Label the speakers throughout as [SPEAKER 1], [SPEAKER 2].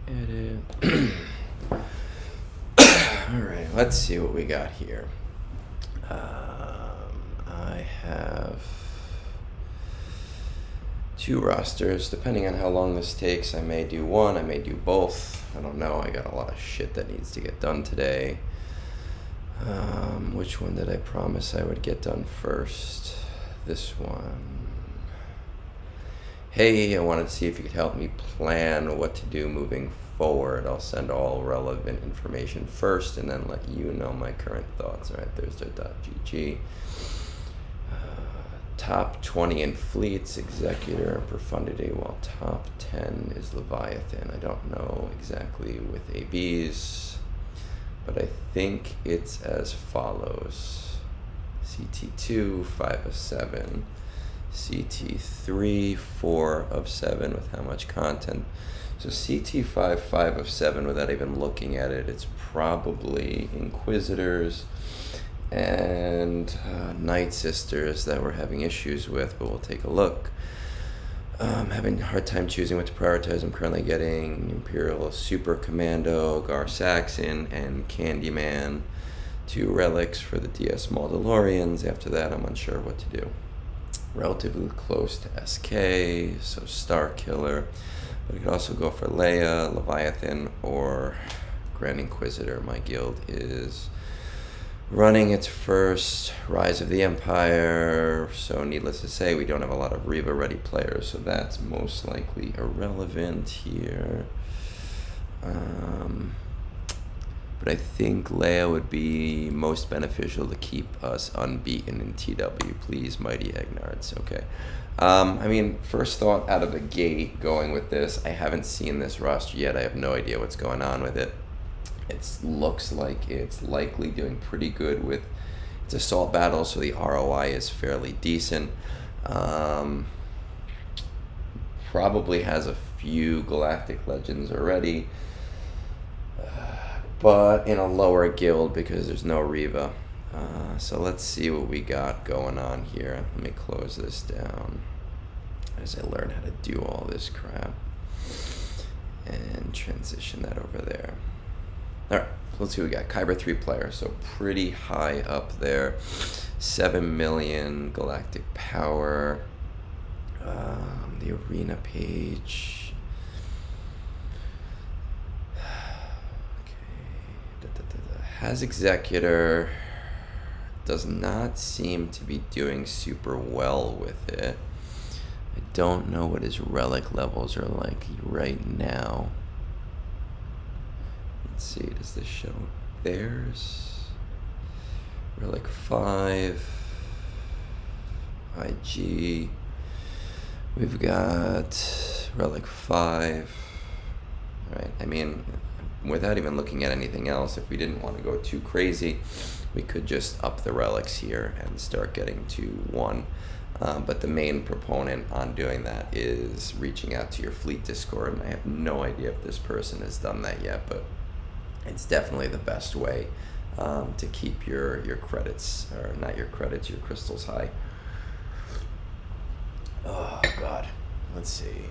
[SPEAKER 1] Edit. Alright, let's see what we got here. I have 2 rosters. Depending on how long this takes, I may do one, I may do both. I don't know. I got a lot of shit that needs to get done today. Which one did I promise I would get done first? This one. Hey, I wanted to see if you could help me plan what to do moving forward. I'll send all relevant information first and then let you know my current thoughts. All right, Thursday.gg. Top 20 in fleets, Executor, and Profundity, while top 10 is Leviathan. I don't know exactly with ABs, but I think it's as follows. CT2, 5 of 7. CT3, 4 of 7 with how much content. So CT5, 5 of 7 without even looking at it, it's probably Inquisitors and Night Sisters that we're having issues with, but we'll take a look. Having a hard time choosing what to prioritize. I'm currently getting Imperial Super Commando, Gar Saxon, and Candyman, 2 relics for the DS Mandalorians. After that, I'm unsure what to do. Relatively close to SK, so Star Killer. But I could also go for Leia, Leviathan, or Grand Inquisitor. My guild is running its first Rise of the Empire, so needless to say, we don't have a lot of Reva-ready players, so that's most likely irrelevant here. But I think Leia would be most beneficial to keep us unbeaten in TW. Please, mighty Egnards. Okay. I mean, first thought out of the gate going with this, I haven't seen this roster yet. I have no idea what's going on with it. It looks like it's likely doing pretty good with its assault battle, so the ROI is fairly decent. Probably has a few Galactic Legends already, but in a lower guild because there's no Reva. So let's see what we got going on here. Let me close this down as I learn how to do all this crap and transition that over there. Alright, so let's see what we got. Kyber 3 player, so pretty high up there. 7 million galactic power. The arena page. Has Executor. Does not seem to be doing super well with it. I don't know what his relic levels are like right now. Let's see, does this show theirs? Relic 5. IG. We've got Relic 5. Right, I mean, without even looking at anything else, if we didn't want to go too crazy, we could just up the relics here and start getting to 1. But the main proponent on doing that is reaching out to your fleet Discord, and I have no idea if this person has done that yet, but it's definitely the best way to keep your credits, or not your credits, your crystals high. Oh, God. Let's see.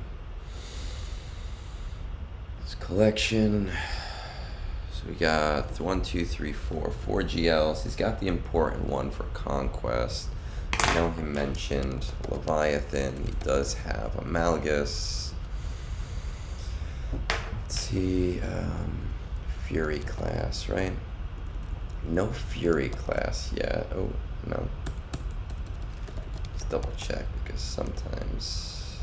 [SPEAKER 1] This collection. So we got 1, 2, 3, 4 GLs. He's got the important one for Conquest. I know he mentioned Leviathan. He does have Amalgus. Let's see. Fury class, right? No Fury class yet. Oh, no. Let's double check because sometimes.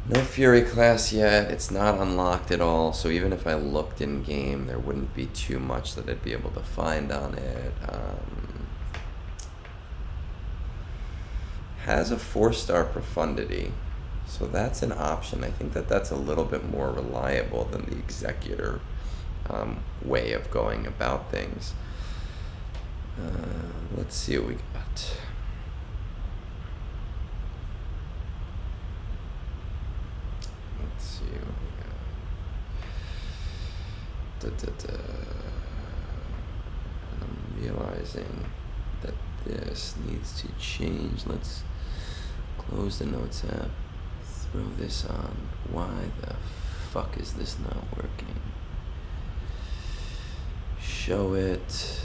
[SPEAKER 1] No Fury class yet. It's not unlocked at all, so even if I looked in game, there wouldn't be too much that I'd be able to find on it. Has a 4-star Profundity, so that's an option. I think that's a little bit more reliable than the Executor way of going about things. Let's see what we got. Let's see what we got. I'm realizing that this needs to change. Let's close the notes app. throw this on. Why the fuck is this not working? Show it.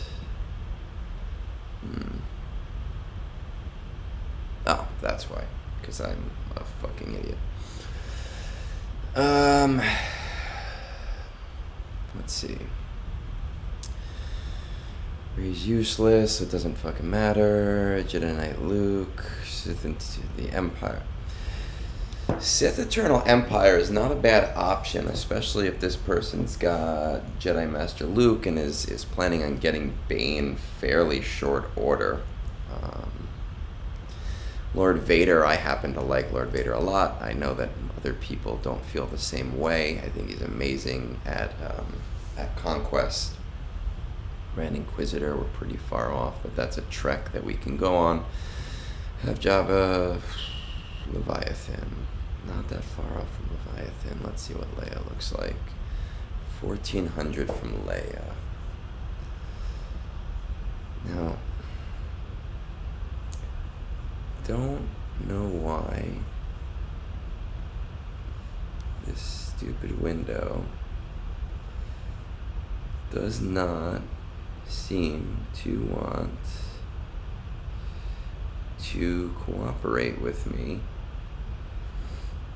[SPEAKER 1] Oh, that's why. Because I'm a fucking idiot. Let's see. He's useless, so it doesn't fucking matter. Jedi Knight Luke, Sith into the Empire. Sith Eternal Empire is not a bad option, especially if this person's got Jedi Master Luke and is planning on getting Bane fairly short order. Lord Vader, I happen to like Lord Vader a lot. I know that other people don't feel the same way. I think he's amazing at Conquest. Grand Inquisitor, we're pretty far off, but that's a trek that we can go on. Have Jabba, Leviathan, not that far off from Leviathan. Let's see what Leia looks like. 1400 from Leia. Now, don't know why this stupid window does not seem to want to cooperate with me,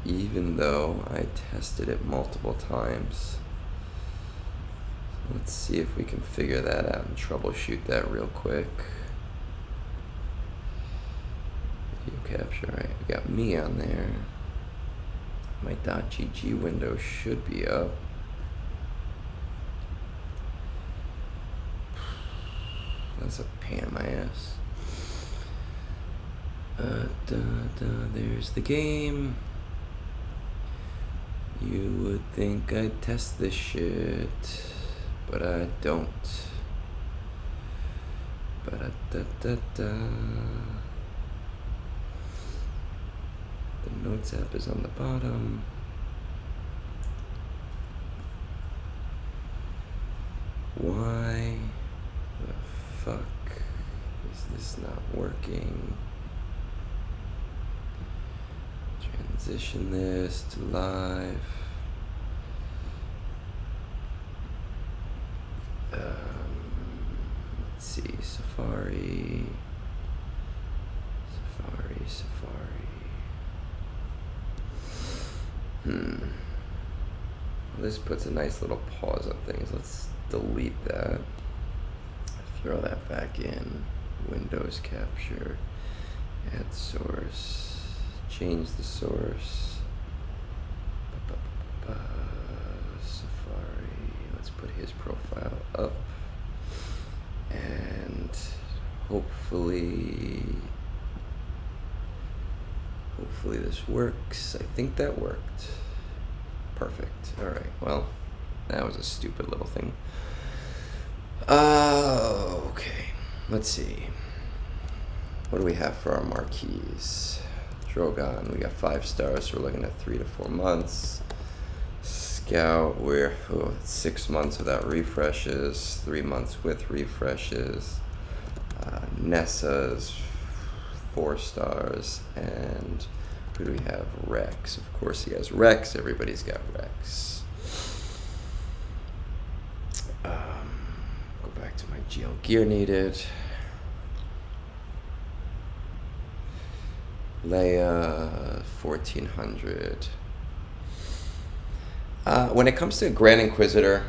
[SPEAKER 1] even though I tested it multiple times. Let's see if we can figure that out and troubleshoot that real quick. Video capture, right? We got me on there. My .gg window should be up. That's a pain in my ass. There's the game. You would think I'd test this shit, but I don't. The Notes app is on the bottom. Why the fuck is this not working? Transition this to live. Let's see, Safari. Well, this puts a nice little pause on things. Let's delete that. Throw that back in. Windows capture. Add source. Change the source. Safari. Let's put his profile up. And hopefully this works. I think that worked. Perfect. All right. Well, that was a stupid little thing. Okay. Let's see. What do we have for our marquees? Drogon, we got 5 stars, so we're looking at 3 to 4 months. Scout, we're 6 months without refreshes, 3 months with refreshes. Nessa's 4 stars, and who do we have? Rex. Of course he has Rex. Everybody's got Rex. Go back to my GL gear needed. Leia, 1400. When it comes to Grand Inquisitor,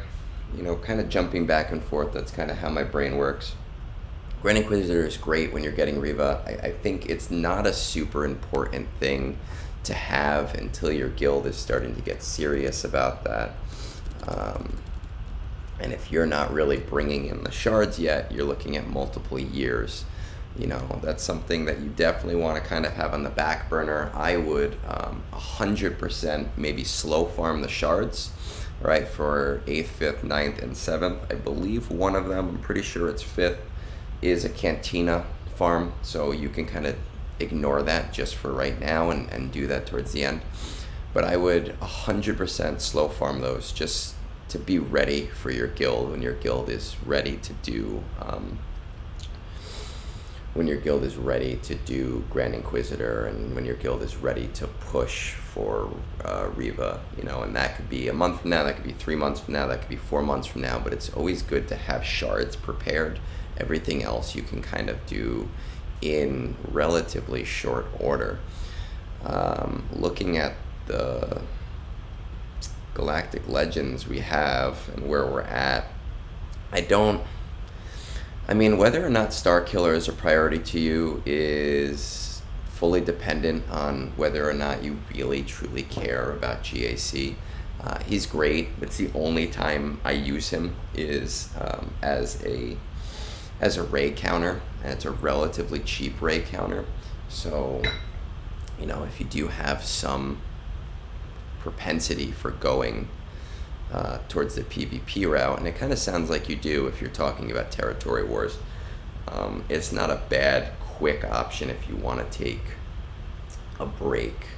[SPEAKER 1] kind of jumping back and forth, that's kind of how my brain works. Grand Inquisitor is great when you're getting Reva. I think it's not a super important thing to have until your guild is starting to get serious about that. And if you're not really bringing in the shards yet, you're looking at multiple years. That's something that you definitely want to kind of have on the back burner. I would 100% maybe slow farm the shards, right, for 8th, 5th, 9th, and 7th. I believe one of them, I'm pretty sure it's 5th, is a Cantina farm, so you can kind of ignore that just for right now and do that towards the end. But I would 100% slow farm those just to be ready for your guild when your guild is ready to do when your guild is ready to do Grand Inquisitor, and when your guild is ready to push for Riva, you know, and that could be a month from now, that could be 3 months from now, that could be 4 months from now, but it's always good to have shards prepared. Everything else you can kind of do in relatively short order. Looking at the Galactic Legends we have and where we're at, I mean, whether or not Starkiller is a priority to you is fully dependent on whether or not you really truly care about GAC. He's great. It's the only time I use him is as a ray counter, and it's a relatively cheap ray counter. So, you know, if you do have some propensity for going towards the PvP route, and it kind of sounds like you do if you're talking about territory wars, it's not a bad quick option if you want to take a break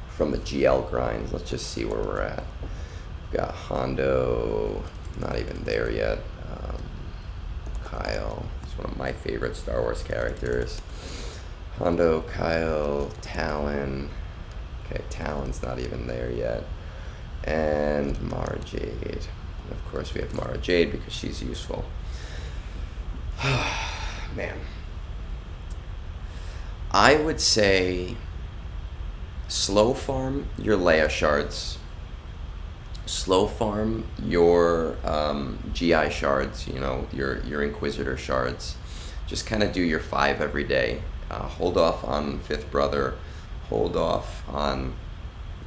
[SPEAKER 1] from the GL grinds. Let's just see where we're at. We've got Hondo, not even there yet. Kyle, he's one of my favorite Star Wars characters. Hondo, Kyle, Talon. Okay, Talon's not even there yet. And Mara Jade. Of course, we have Mara Jade because she's useful. Man. I would say slow farm your Leia shards. Slow farm your GI shards, you know, your Inquisitor shards. Just kind of do your 5 every day. Hold off on Fifth Brother. Hold off on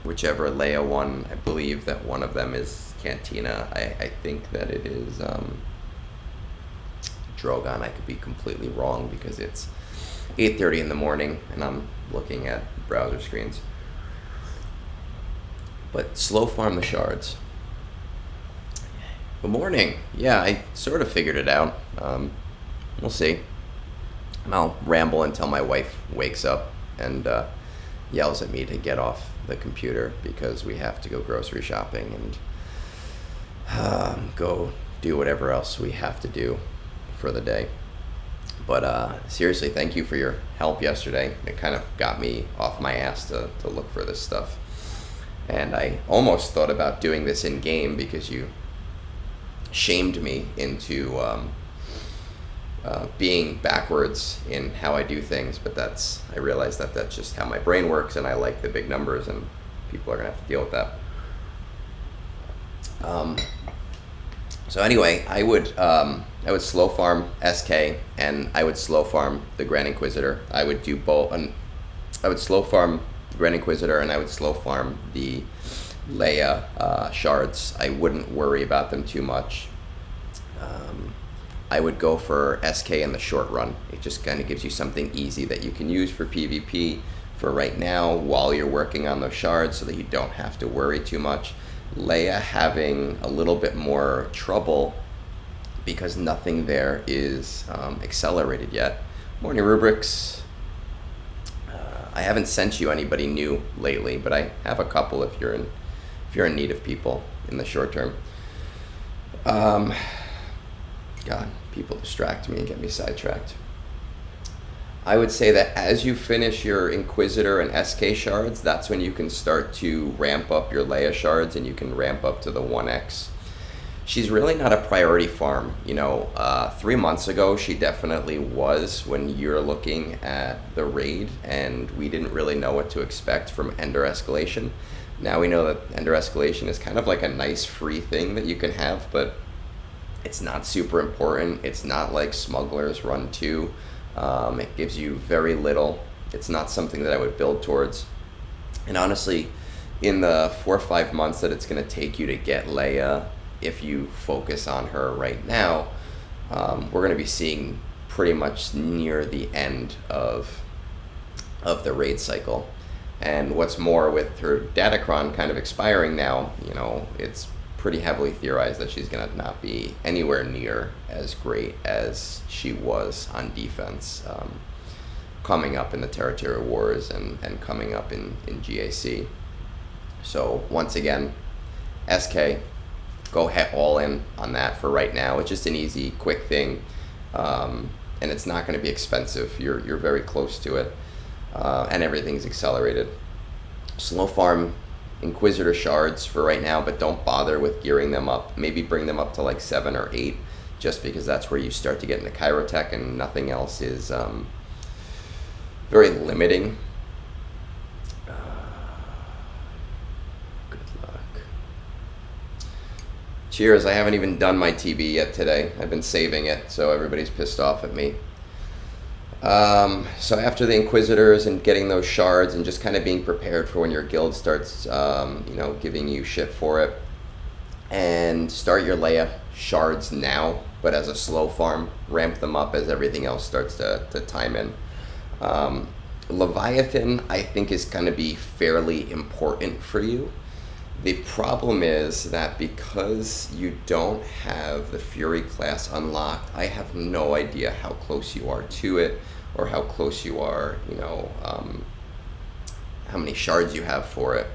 [SPEAKER 1] whichever Leia one. I believe that one of them is Cantina. I think that it is Drogon. I could be completely wrong because it's 8:30 in the morning and I'm looking at browser screens. But slow farm the shards. Good morning. Yeah, I sort of figured it out. We'll see. I'll ramble until my wife wakes up and yells at me to get off the computer because we have to go grocery shopping and go do whatever else we have to do for the day. But seriously, thank you for your help yesterday. It kind of got me off my ass to look for this stuff. And I almost thought about doing this in game because you shamed me into being backwards in how I do things, but I realize that that's just how my brain works, and I like the big numbers, and people are gonna have to deal with that. So anyway, I would slow farm SK, and I would slow farm the Grand Inquisitor. I would do both, and I would slow farm the Grand Inquisitor, and I would slow farm the Leia shards. I wouldn't worry about them too much. I would go for SK in the short run. It just kind of gives you something easy that you can use for PvP for right now while you're working on those shards so that you don't have to worry too much. Leia having a little bit more trouble because nothing there is accelerated yet. Morning, Rubrics. I haven't sent you anybody new lately, but I have a couple if you're in need of people in the short term. God, people distract me and get me sidetracked. I would say that as you finish your Inquisitor and SK shards, that's when you can start to ramp up your Leia shards, and you can ramp up to the 1x. She's really not a priority farm. You know, 3 months ago, she definitely was when you're looking at the raid, and we didn't really know what to expect from Ender Escalation. Now we know that Ender Escalation is kind of like a nice free thing that you can have, but it's not super important. It's not like Smuggler's Run 2. It gives you very little. It's not something that I would build towards. And honestly, in the 4 or 5 months that it's going to take you to get Leia, if you focus on her right now, we're going to be seeing pretty much near the end of the raid cycle. And what's more, with her Datacron kind of expiring now, you know, it's pretty heavily theorized that she's going to not be anywhere near as great as she was on defense coming up in the Territory Wars and coming up in GAC. So once again, SK, go all in on that for right now. It's just an easy, quick thing. and it's not going to be expensive. You're very close to it, and everything's accelerated. Slow farm Inquisitor shards for right now, but don't bother with gearing them up. Maybe bring them up to like 7 or 8, just because that's where you start to get into Chirotech, and nothing else is very limiting. Good luck. Cheers. I haven't even done my TB yet today. I've been saving it, so everybody's pissed off at me. So after the Inquisitors and getting those shards and just kind of being prepared for when your guild starts, giving you shit for it, and start your Leia shards now, but as a slow farm, ramp them up as everything else starts to time in. Leviathan, I think, is going to be fairly important for you. The problem is that because you don't have the Fury class unlocked, I have no idea how close you are to it, or how close you are, how many shards you have for it.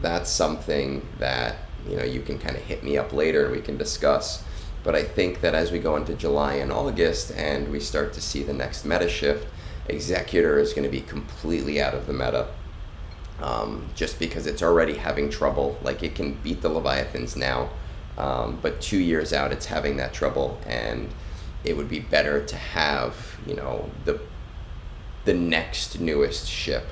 [SPEAKER 1] That's something that, you can kind of hit me up later and we can discuss. But I think that as we go into July and August and we start to see the next meta shift, Executor is going to be completely out of the meta. Just because it's already having trouble. Like, it can beat the Leviathans now, but 2 years out it's having that trouble, and it would be better to have, the next newest ship.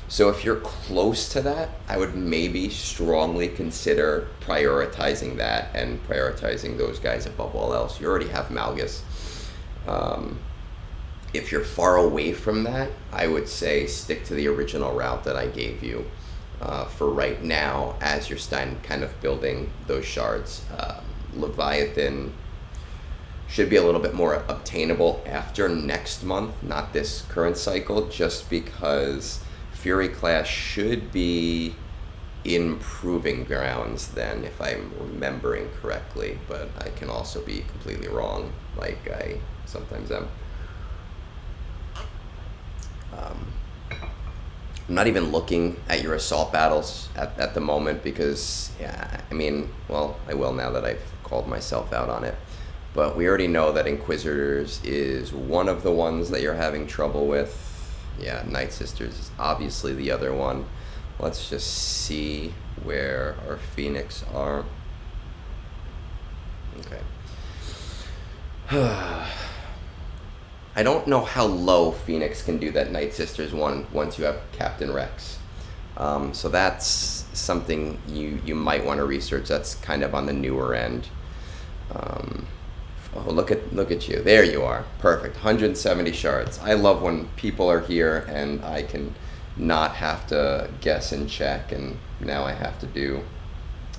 [SPEAKER 1] So if you're close to that, I would maybe strongly consider prioritizing that and prioritizing those guys above all else. You already have Malgus. If you're far away from that, I would say stick to the original route that I gave you for right now as you're kind of building those shards. Leviathan should be a little bit more obtainable after next month, not this current cycle, just because Fury class should be in Proving Grounds then, if I'm remembering correctly, but I can also be completely wrong, like I sometimes am. I'm not even looking at your assault battles at the moment because, I will now that I've called myself out on it. But we already know that Inquisitors is one of the ones that you're having trouble with. Yeah, Night Sisters is obviously the other one. Let's just see where our Phoenix are. Okay. I don't know how low Phoenix can do that Night Sisters one once you have Captain Rex. So that's something you might want to research. That's kind of on the newer end. Look at you. There you are. Perfect. 170 shards. I love when people are here and I can not have to guess and check, and now I have to do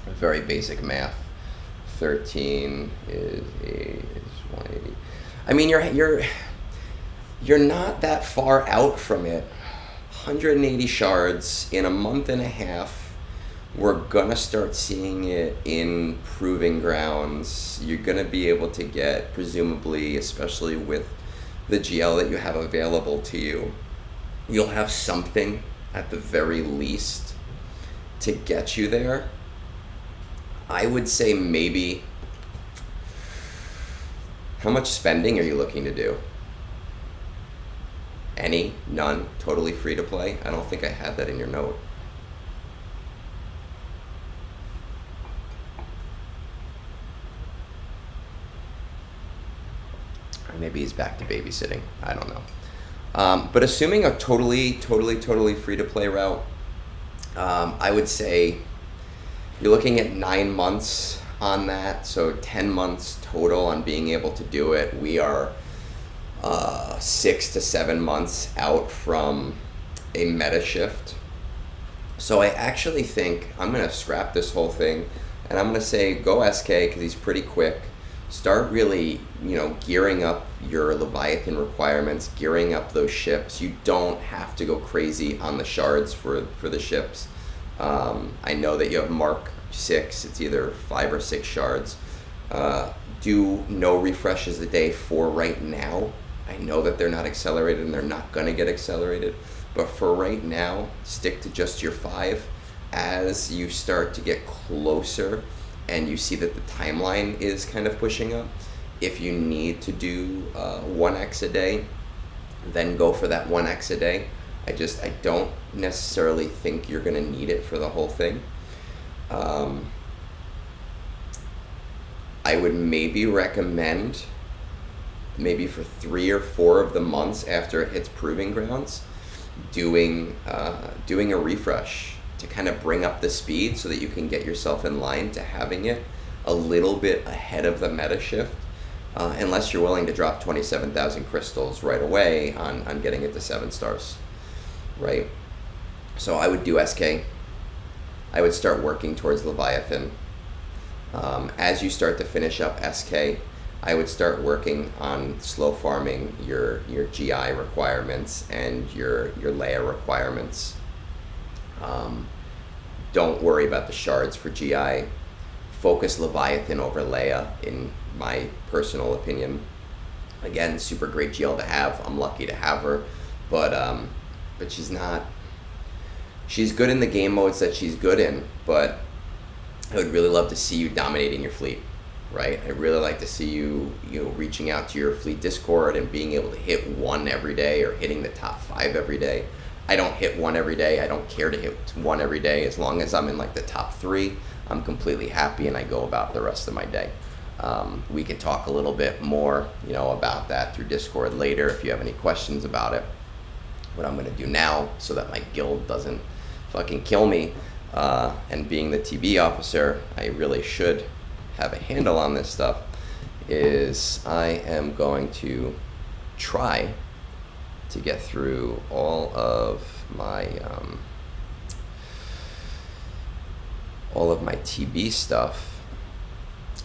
[SPEAKER 1] very basic math. 13 is 180. I mean, you're not that far out from it. 180 shards in a month and a half. We're gonna start seeing it in Proving Grounds. You're gonna be able to get, presumably, especially with the GL that you have available to you, you'll have something at the very least to get you there. I would say maybe, how much spending are you looking to do? Any? None? Totally free to play? I don't think I had that in your note. Or maybe he's back to babysitting. I don't know. But assuming a totally free to play route, I would say you're looking at 9 months on that. So 10 months total on being able to do it. We are 6 to 7 months out from a meta shift. So I actually think I'm going to scrap this whole thing, and I'm going to say go SK because he's pretty quick. Start really, gearing up your Leviathan requirements, gearing up those ships. You don't have to go crazy on the shards for the ships. I know that you have Mark 6. It's either 5 or 6 shards. Do no refreshes a day for right now. I know that they're not accelerated and they're not going to get accelerated. But for right now, stick to just your 5. As you start to get closer and you see that the timeline is kind of pushing up, If you need to do 1x a day, then go for that 1x a day. I don't necessarily think you're going to need it for the whole thing. I would maybe recommend, maybe for 3 or 4 of the months after it hits proving grounds, doing a refresh to kind of bring up the speed so that you can get yourself in line to having it a little bit ahead of the meta shift, unless you're willing to drop 27,000 crystals right away on getting it to 7 stars, right? So I would do SK. I would start working towards Leviathan. As you start to finish up SK, I would start working on slow farming your GI requirements and your Leia requirements. Don't worry about the shards for GI. Focus Leviathan over Leia, in my personal opinion. Again, super great GL to have. I'm lucky to have her, but she's not. She's good in the game modes that she's good in, but I would really love to see you dominating your fleet, right? I'd really like to see you reaching out to your fleet Discord and being able to hit 1 every day, or hitting the top 5 every day. I don't hit 1 every day. I don't care to hit 1 every day. As long as I'm in like the top 3, I'm completely happy, and I go about the rest of my day. We can talk a little bit more, about that through Discord later if you have any questions about it. What I'm gonna do now, so that my guild doesn't fucking kill me, and being the TB officer, I really should have a handle on this stuff, is I am going to try to get through all of my TB stuff,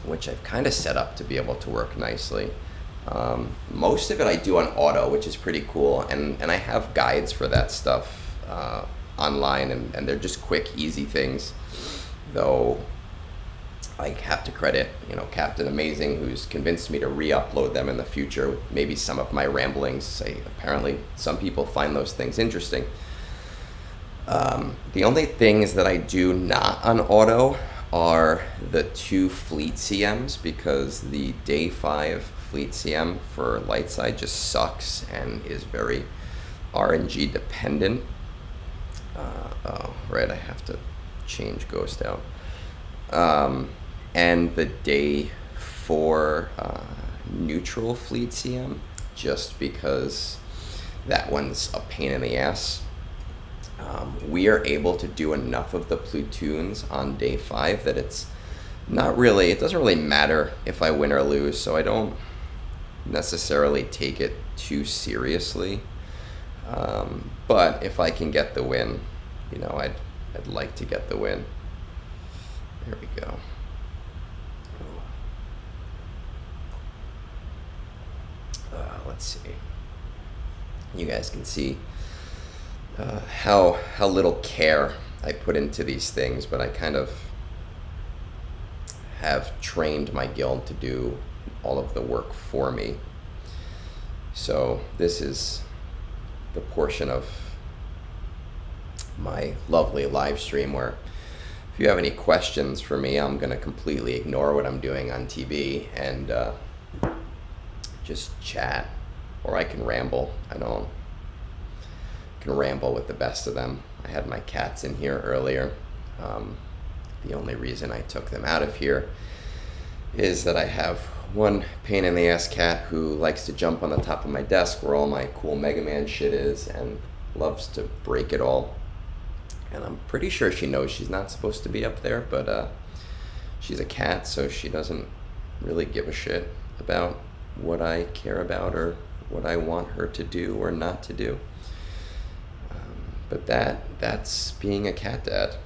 [SPEAKER 1] which I've kind of set up to be able to work nicely. Most of it I do on auto, which is pretty cool, and I have guides for that stuff online, and they're just quick, easy things, though I have to credit, Captain Amazing, who's convinced me to re-upload them in the future with maybe some of my ramblings. Apparently some people find those things interesting. The only things that I do not on auto are the 2 fleet CMs, because the day 5 fleet CM for light side just sucks and is very RNG dependent. Right, I have to change Ghost out. And the day 4 neutral fleet CM, just because that one's a pain in the ass. We are able to do enough of the platoons on day 5 that it doesn't really matter if I win or lose, so I don't necessarily take it too seriously. But if I can get the win, I'd like to get the win. There we go. Let's see. You guys can see how little care I put into these things, but I kind of have trained my guild to do all of the work for me. So this is the portion of my lovely live stream where, if you have any questions for me, I'm going to completely ignore what I'm doing on TV and just chat, or I can ramble. I can ramble with the best of them. I had my cats in here earlier. The only reason I took them out of here is that I have one pain in the ass cat who likes to jump on the top of my desk where all my cool Mega Man shit is and loves to break it all. And I'm pretty sure she knows she's not supposed to be up there, but she's a cat, so she doesn't really give a shit about what I care about or what I want her to do or not to do. But that's being a cat dad.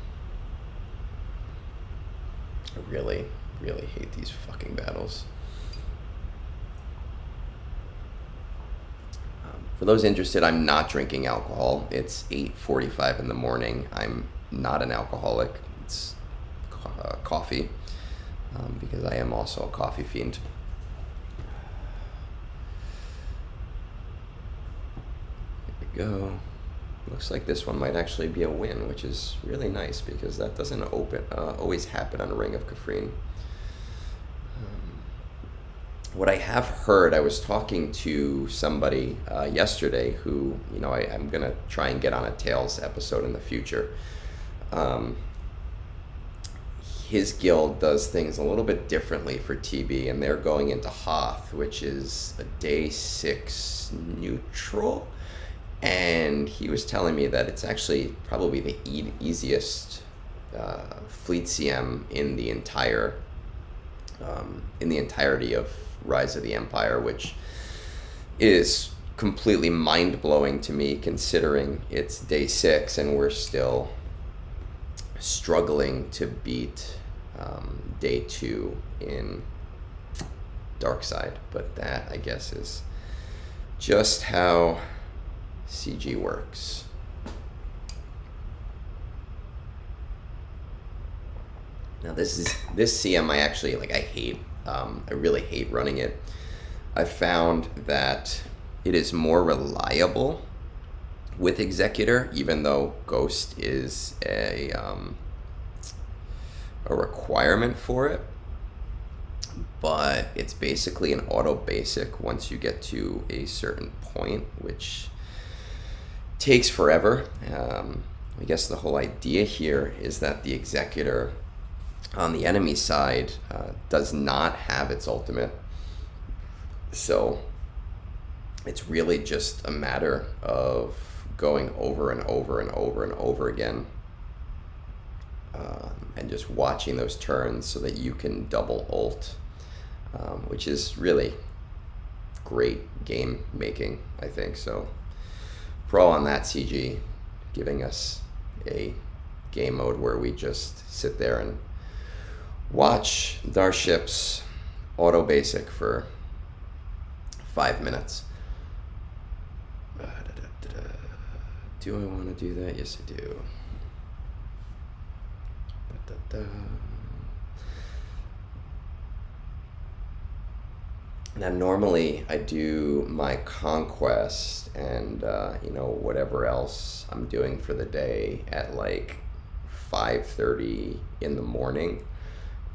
[SPEAKER 1] I really, really hate these fucking battles. For those interested, I'm not drinking alcohol. It's 8:45 in the morning. I'm not an alcoholic. It's coffee, because I am also a coffee fiend. There we go. Looks like this one might actually be a win, which is really nice because that doesn't always happen on Ring of Kafrene. what I have heard, I was talking to somebody yesterday who, I'm going to try and get on a Tales episode in the future. His guild does things a little bit differently for TB, and they're going into Hoth, which is a day 6 neutral. And he was telling me that it's actually probably the easiest fleet CM in the entirety of Rise of the Empire, which is completely mind-blowing to me considering it's day 6 and we're still struggling to beat day 2 in Darkside. But that, I guess, is just how CG works. Now this CM I actually I hate. I really hate running it. I found that it is more reliable with Executor, even though Ghost is a requirement for it. But it's basically an auto basic once you get to a certain point, which takes forever. I guess the whole idea here is that the Executor on the enemy side does not have its ultimate. So it's really just a matter of going over and over and over and over again, and just watching those turns so that you can double ult, which is really great game making, I think. So pro on that, CG, giving us a game mode where we just sit there and watch our ships auto basic for 5 minutes. Do I want to do that? Yes, I do. Now, normally I do my Conquest and whatever else I'm doing for the day at 5:30 in the morning.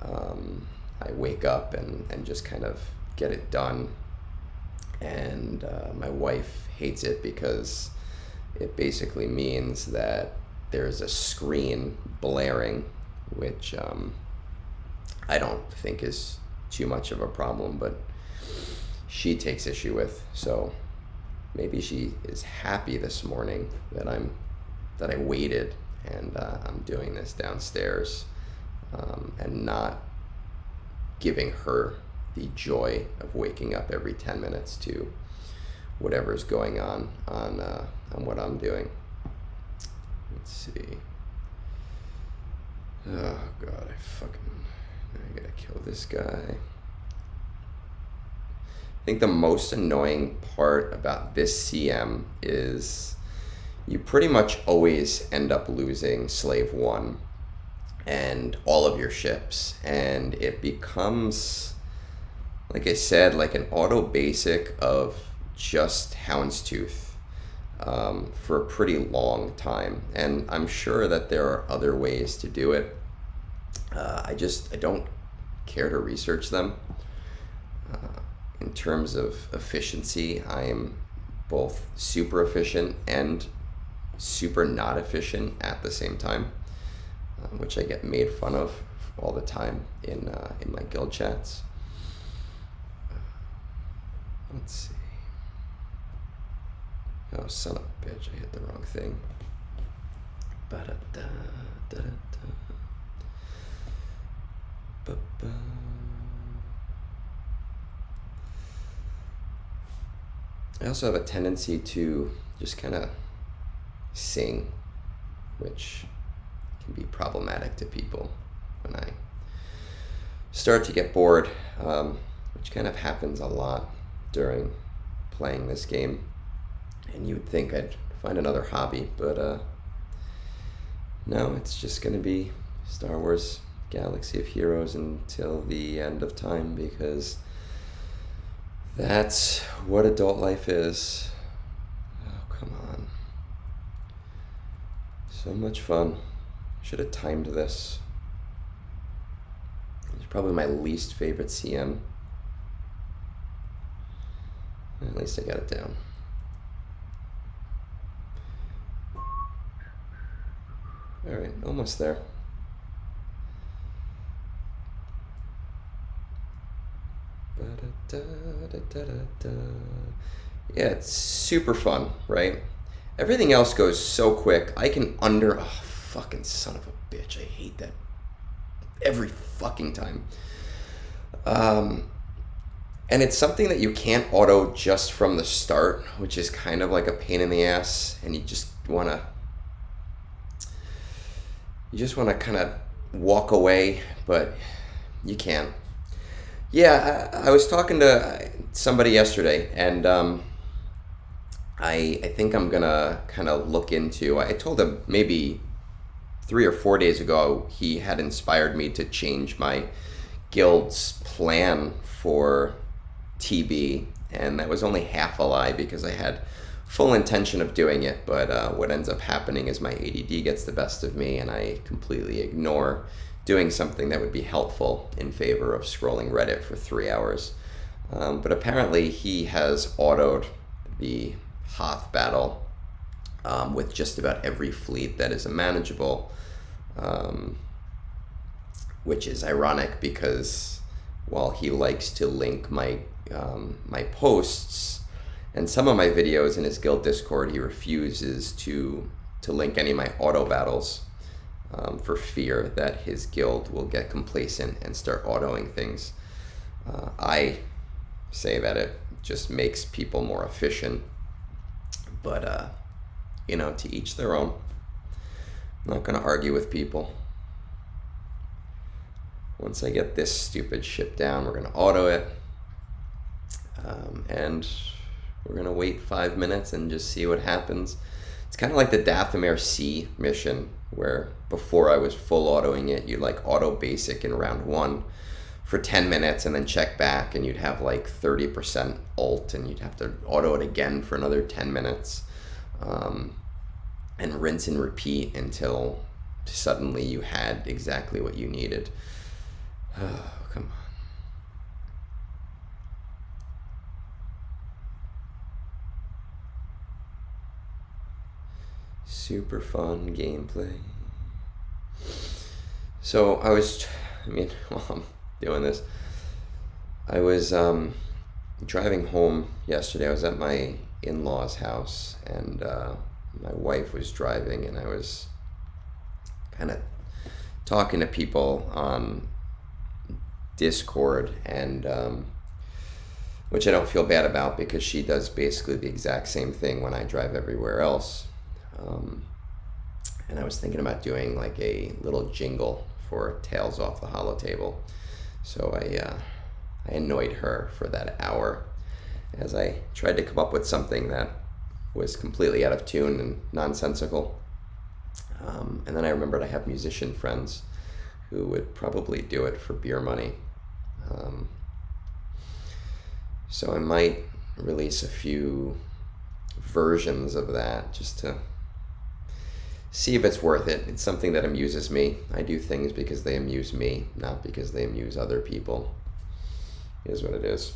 [SPEAKER 1] I wake up and just kind of get it done. And my wife hates it because it basically means that there's a screen blaring, which I don't think is too much of a problem, but she takes issue with. So maybe she is happy this morning that I waited and I'm doing this downstairs, and not giving her the joy of waking up every 10 minutes to whatever's going on what I'm doing. Let's see. Oh god, I gotta kill this guy. I think the most annoying part about this CM is you pretty much always end up losing Slave 1 and all of your ships, and it becomes, like I said, like an auto basic of just Houndstooth for a pretty long time. And I'm sure that there are other ways to do it. I don't care to research them. In terms of efficiency, I'm both super efficient and super not efficient at the same time, which I get made fun of all the time in my guild chats. Let's see. Oh, son of a bitch, I hit the wrong thing. I also have a tendency to just kind of sing, which can be problematic to people when I start to get bored, which kind of happens a lot during playing this game. And you would think I'd find another hobby, but no, it's just going to be Star Wars Galaxy of Heroes until the end of time, because that's what adult life is. Oh, come on. So much fun. Should have timed this. It's probably my least favorite CM. least I got it down. All right, almost there. Yeah, it's super fun, right? Everything else goes so quick. I can oh, fucking son of a bitch. I hate that every fucking time. And it's something that you can't auto just from the start, which is kind of like a pain in the ass, and you just want to kind of walk away, but you can't. Yeah, I was talking to somebody yesterday, and I think I'm gonna kind of look into. I told him maybe 3 or 4 days ago he had inspired me to change my guild's plan for TB, and that was only half a lie because I had full intention of doing it, but what ends up happening is my ADD gets the best of me and I completely ignore doing something that would be helpful in favor of scrolling Reddit for 3 hours. But apparently he has autoed the Hoth battle with just about every fleet that is manageable, which is ironic because while he likes to link my posts and some of my videos in his guild Discord, he refuses to link any of my auto battles for fear that his guild will get complacent and start autoing things. I say that it just makes people more efficient, but to each their own. I'm not going to argue with people. Once I get this stupid shit down, we're going to auto it, and we're going to wait 5 minutes and just see what happens. It's kind of like the Dathomir C mission, where before I was full autoing it, you'd like auto basic in round 1 for 10 minutes and then check back, and you'd have like 30% ult, and you'd have to auto it again for another 10 minutes, and rinse and repeat until suddenly you had exactly what you needed. Oh, come on. Super fun gameplay. So while I'm doing this, I was driving home yesterday. I was at my in-laws' house, and my wife was driving, and I was kind of talking to people on Discord, and which I don't feel bad about because she does basically the exact same thing when I drive everywhere else. And I was thinking about doing like a little jingle for Tales Off the Hollow Table. So I annoyed her for that hour as I tried to come up with something that was completely out of tune and nonsensical. And then I remembered I have musician friends who would probably do it for beer money. So I might release a few versions of that just to see if it's worth it. It's something that amuses me. I do things because they amuse me, not because they amuse other people. It is what it is.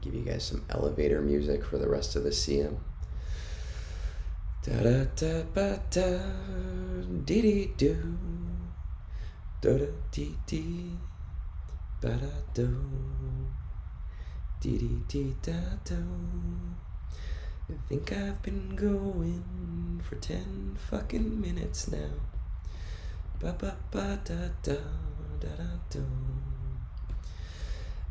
[SPEAKER 1] Give you guys some elevator music for the rest of the CM. Da da da ba da dee dee do da da dee dee ba da do dee dee dee da do. I think I've been going for 10 fucking minutes now. Ba ba ba da da da da do.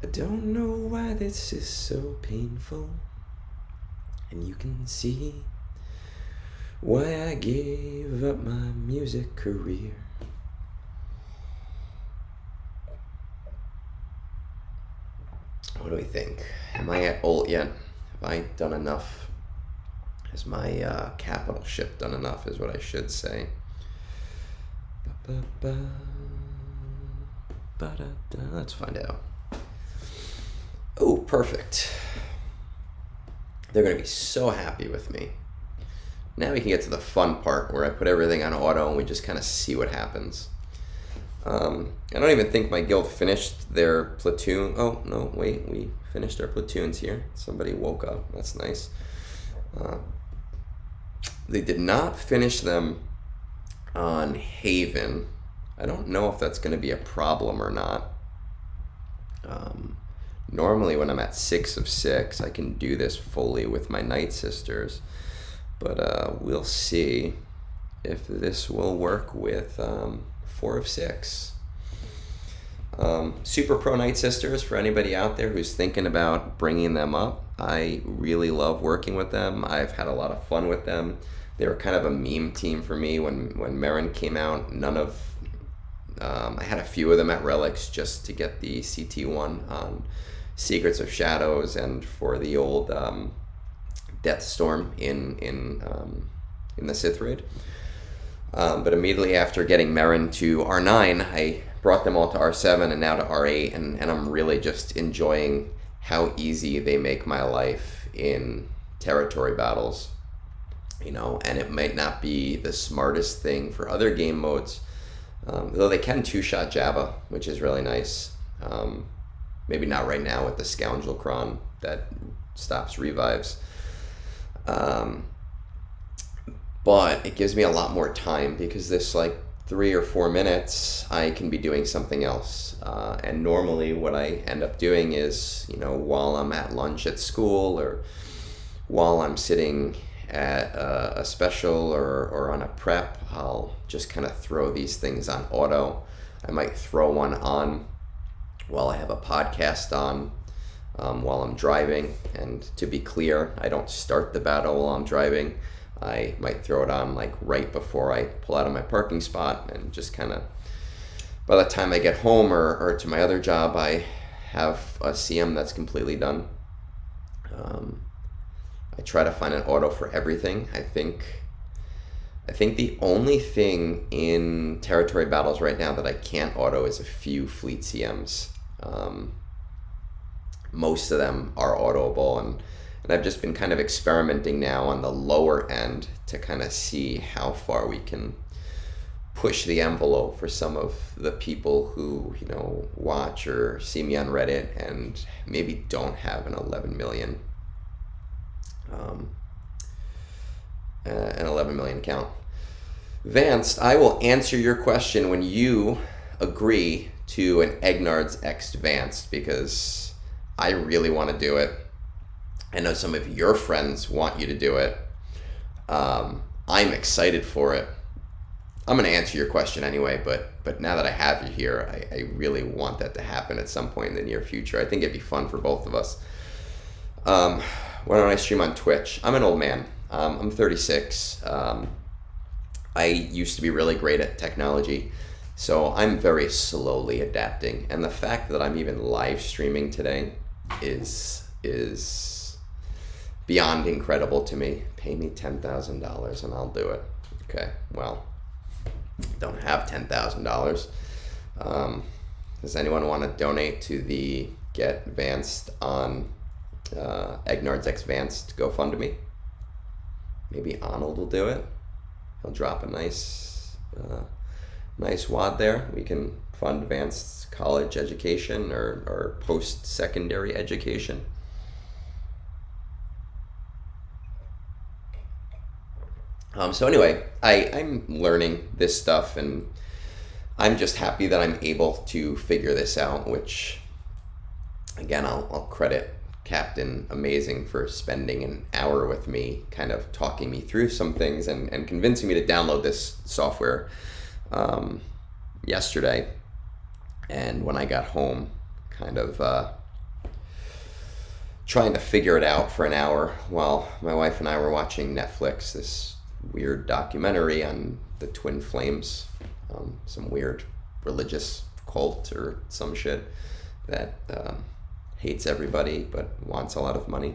[SPEAKER 1] I don't know why this is so painful, and you can see why I gave up my music career. What do we think? Am I at ult yet? Have I done enough? Has my capital ship done enough is what I should say. Let's find out. Oh, perfect. They're going to be so happy with me. now we can get to the fun part where I put everything on auto and we just kind of see what happens. I don't even think my guild finished their platoon. Oh, no, wait, we finished our platoons here. Somebody woke up. That's nice. They did not finish them on Haven. I don't know if that's going to be a problem or not. Normally when I'm at 6 of 6, I can do this fully with my Night Sisters. But we'll see if this will work with 4 of 6. Super Pro Night Sisters, for anybody out there who's thinking about bringing them up, I really love working with them. I've had a lot of fun with them. They were kind of a meme team for me when Merrin came out. I had a few of them at Relics just to get the CT1 on Secrets of Shadows and for the old Deathstorm in the Sith Raid. But immediately after getting Merrin to R9, I brought them all to R7 and now to R8, and I'm really just enjoying how easy they make my life in territory battles. And it might not be the smartest thing for other game modes, though they can two-shot Jabba, which is really nice. Maybe not right now with the Scoundrel Cron that stops revives. But it gives me a lot more time because this 3 or 4 minutes I can be doing something else. And normally what I end up doing is, while I'm at lunch at school or while I'm sitting at a special or on a prep, I'll just kind of throw these things on auto. I might throw one on while I have a podcast on, while I'm driving. And to be clear, I don't start the battle while I'm driving. I might throw it on right before I pull out of my parking spot, and just kind of, by the time I get home or to my other job, I have a CM that's completely done. I try to find an auto for everything. I think the only thing in territory battles right now that I can't auto is a few fleet CMs. Most of them are autoable, and I've just been kind of experimenting now on the lower end to kind of see how far we can push the envelope for some of the people who, watch or see me on Reddit and maybe don't have an 11 million count. Vanced, I will answer your question when you agree to an Egnards X Vanced, because I really want to do it. I know some of your friends want you to do it. I'm excited for it. I'm going to answer your question anyway, but now that I have you here, I really want that to happen at some point in the near future. I think it'd be fun for both of us. Why don't I stream on Twitch? I'm an old man. I'm 36. I used to be really great at technology, so I'm very slowly adapting. And the fact that I'm even live streaming today is beyond incredible to me. Pay me $10,000 and I'll do it. Okay, well, don't have $10,000. Does anyone want to donate to the Get Vanced on Egnards X Vanced GoFundMe? Maybe Arnold will do it. He'll drop a nice wad there. We can fund Vanced's college education or post-secondary education. So anyway, I'm learning this stuff, and I'm just happy that I'm able to figure this out, which, again, I'll credit Captain Amazing for spending an hour with me, kind of talking me through some things and convincing me to download this software yesterday. And when I got home, kind of trying to figure it out for an hour while my wife and I were watching Netflix, this weird documentary on the Twin Flames, some weird religious cult or some shit that hates everybody but wants a lot of money.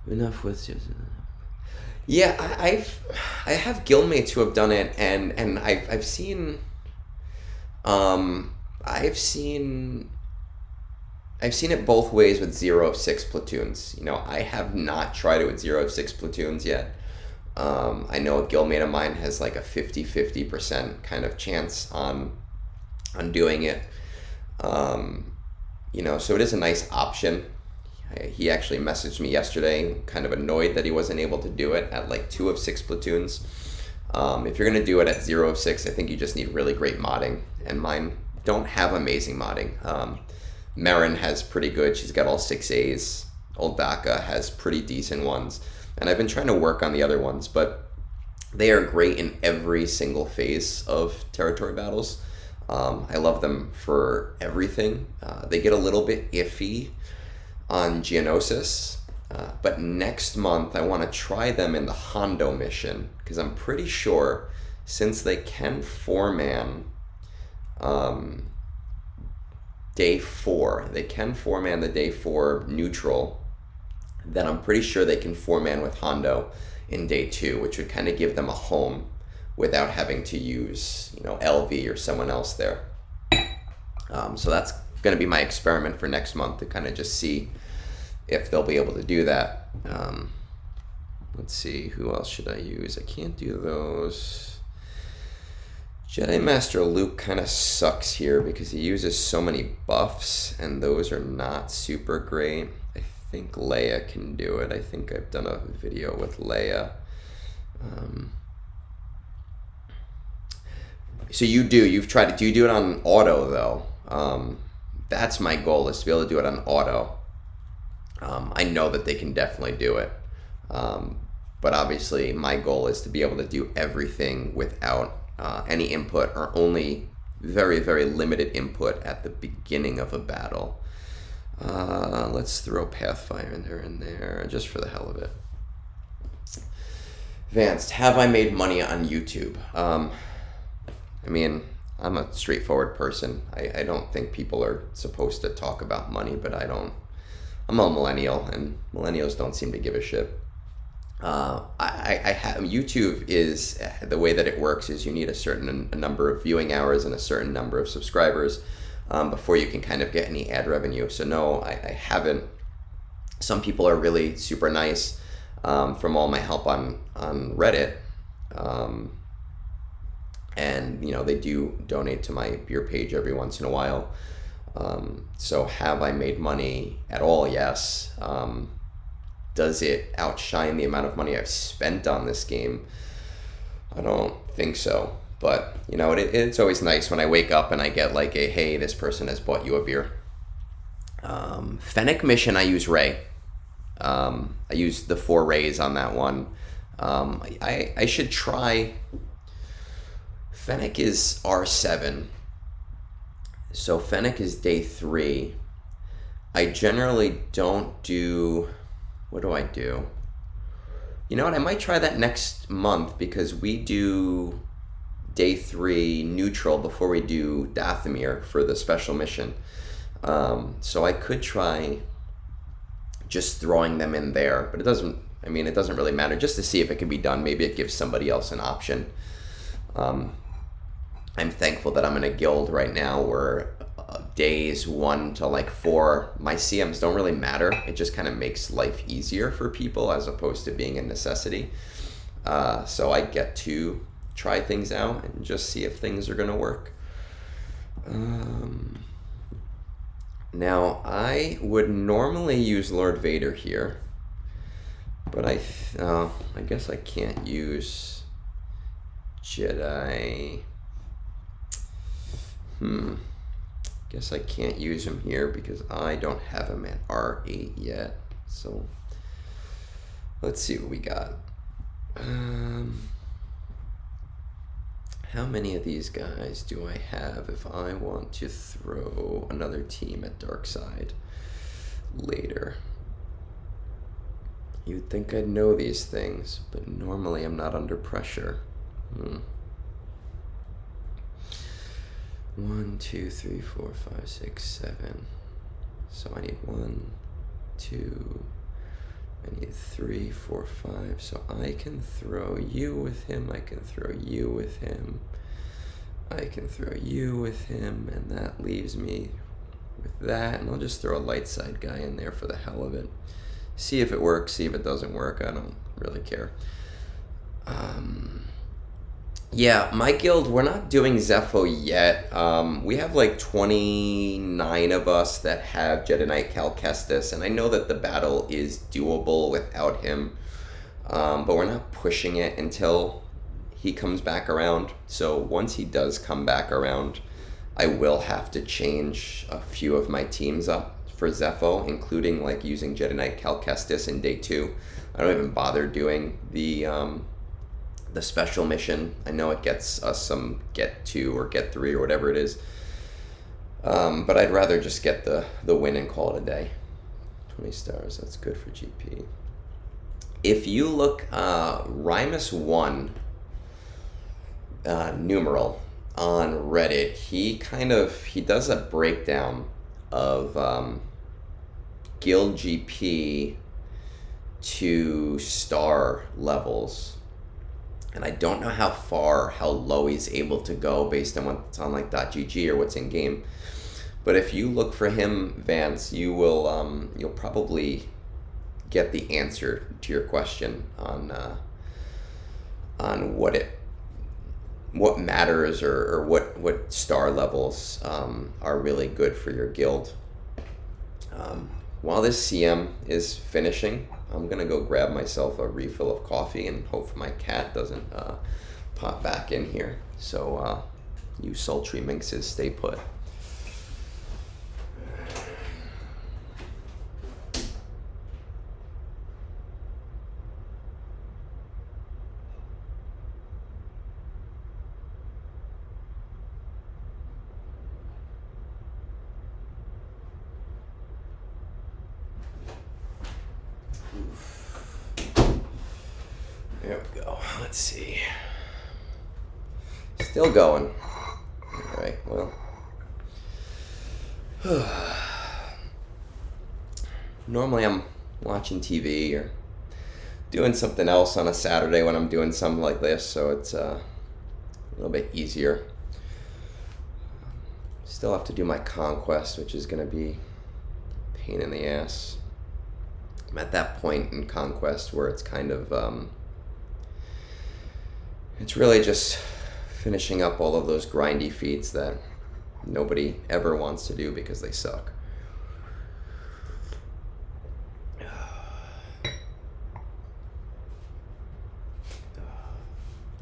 [SPEAKER 1] Enough with just... Yeah, I have guildmates who have done it, and I've seen I've seen it both ways with 0 of 6 platoons. You know, I have not tried it with 0 of 6 platoons yet. I know a guildmate of mine has like a 50-50% kind of chance on doing it. You know, so it is a nice option. He actually messaged me yesterday, kind of annoyed that he wasn't able to do it at like 2 of 6 platoons. If you're going to do it at 0 of 6, I think you just need really great modding. And mine don't have amazing modding. Marin has pretty good. She's got all 6 A's. Old Daka has pretty decent ones. And I've been trying to work on the other ones, but they are great in every single phase of territory battles. I love them for everything. They get a little bit iffy on Geonosis, but next month I want to try them in the Hondo mission, because I'm pretty sure since they can 4-man day 4, they can 4-man the day 4 neutral, then I'm pretty sure they can 4-man with Hondo in day 2, which would kind of give them a home without having to use, you know, LV or someone else there. So that's going to be my experiment for next month, to kind of just see if they'll be able to do that. Let's see, who else should I use? I can't do those. Jedi Master Luke kind of sucks here because he uses so many buffs, and those are not super great. I think Leia can do it. I think I've done a video with Leia. So you've tried it. Do you do it on auto though? That's my goal, is to be able to do it on auto. I know that they can definitely do it. But obviously my goal is to be able to do everything without any input, or only very, very limited input at the beginning of a battle. Let's throw Pathfinder in there just for the hell of it. Advanced, have I made money on YouTube? I mean, I'm a straightforward person. I don't think people are supposed to talk about money, but I don't. I'm a millennial, and millennials don't seem to give a shit. I have YouTube is the way that it works is you need a certain number of viewing hours and a certain number of subscribers before you can kind of get any ad revenue. So no, I haven't. Some people are really super nice from all my help on Reddit. And you know, they do donate to my beer page every once in a while. So have I made money at all? Yes. Does it outshine the amount of money I've spent on this game? I don't think so. But you know, it's always nice when I wake up and I get like a, hey, this person has bought you a beer. Fennec mission, I use Ray. I use the 4 Rays on that one. I should try. Fennec is R7. So Fennec is day 3. I generally don't do, what do I do? You know what, I might try that next month, because we do day 3 neutral before we do Dathomir for the special mission. So I could try just throwing them in there, but it doesn't really matter, just to see if it can be done. Maybe it gives somebody else an option. I'm thankful that I'm in a guild right now where days 1 to like 4, my CMs don't really matter. It just kind of makes life easier for people as opposed to being a necessity. So I get to try things out and just see if things are going to work. Now, I would normally use Lord Vader here, but I guess I can't use Jedi. Guess I can't use him here because I don't have him at R8 yet. So let's see what we got. How many of these guys do I have if I want to throw another team at Darkside later? You'd think I'd know these things, but normally I'm not under pressure. 1, 2, 3, 4, 5, 6, 7. So I need 1, 2, I need 3, 4, 5. So I can throw you with him, I can throw you with him, I can throw you with him, and that leaves me with that, and I'll just throw a light side guy in there for the hell of it. See if it works, see if it doesn't work. I don't really care. Yeah, my guild, we're not doing Zepho yet. We have like 29 of us that have Jedi Knight Cal Kestis, and I know that the battle is doable without him, but we're not pushing it until he comes back around. So once he does come back around, I will have to change a few of my teams up for Zepho, including like using Jedi Knight Cal Kestis in day 2. I don't even bother doing the special mission. I know it gets us some get 2 or get 3 or whatever it is, but I'd rather just get the win and call it a day. 20 stars, that's good for GP. If you look Rymus 1 numeral on Reddit, he does a breakdown of guild GP to star levels, and I don't know how low he's able to go based on what's on like .gg or what's in game. But if you look for him, Vance, you will you'll probably get the answer to your question on what matters or what star levels are really good for your guild. While this CM is finishing, I'm gonna go grab myself a refill of coffee and hope my cat doesn't pop back in here. So you sultry minxes, stay put. There we go. Let's see. Still going. All right, well. Normally I'm watching TV or doing something else on a Saturday when I'm doing something like this, so it's a little bit easier. Still have to do my Conquest, which is going to be a pain in the ass. I'm at that point in Conquest where it's kind of it's really just finishing up all of those grindy feats that nobody ever wants to do because they suck.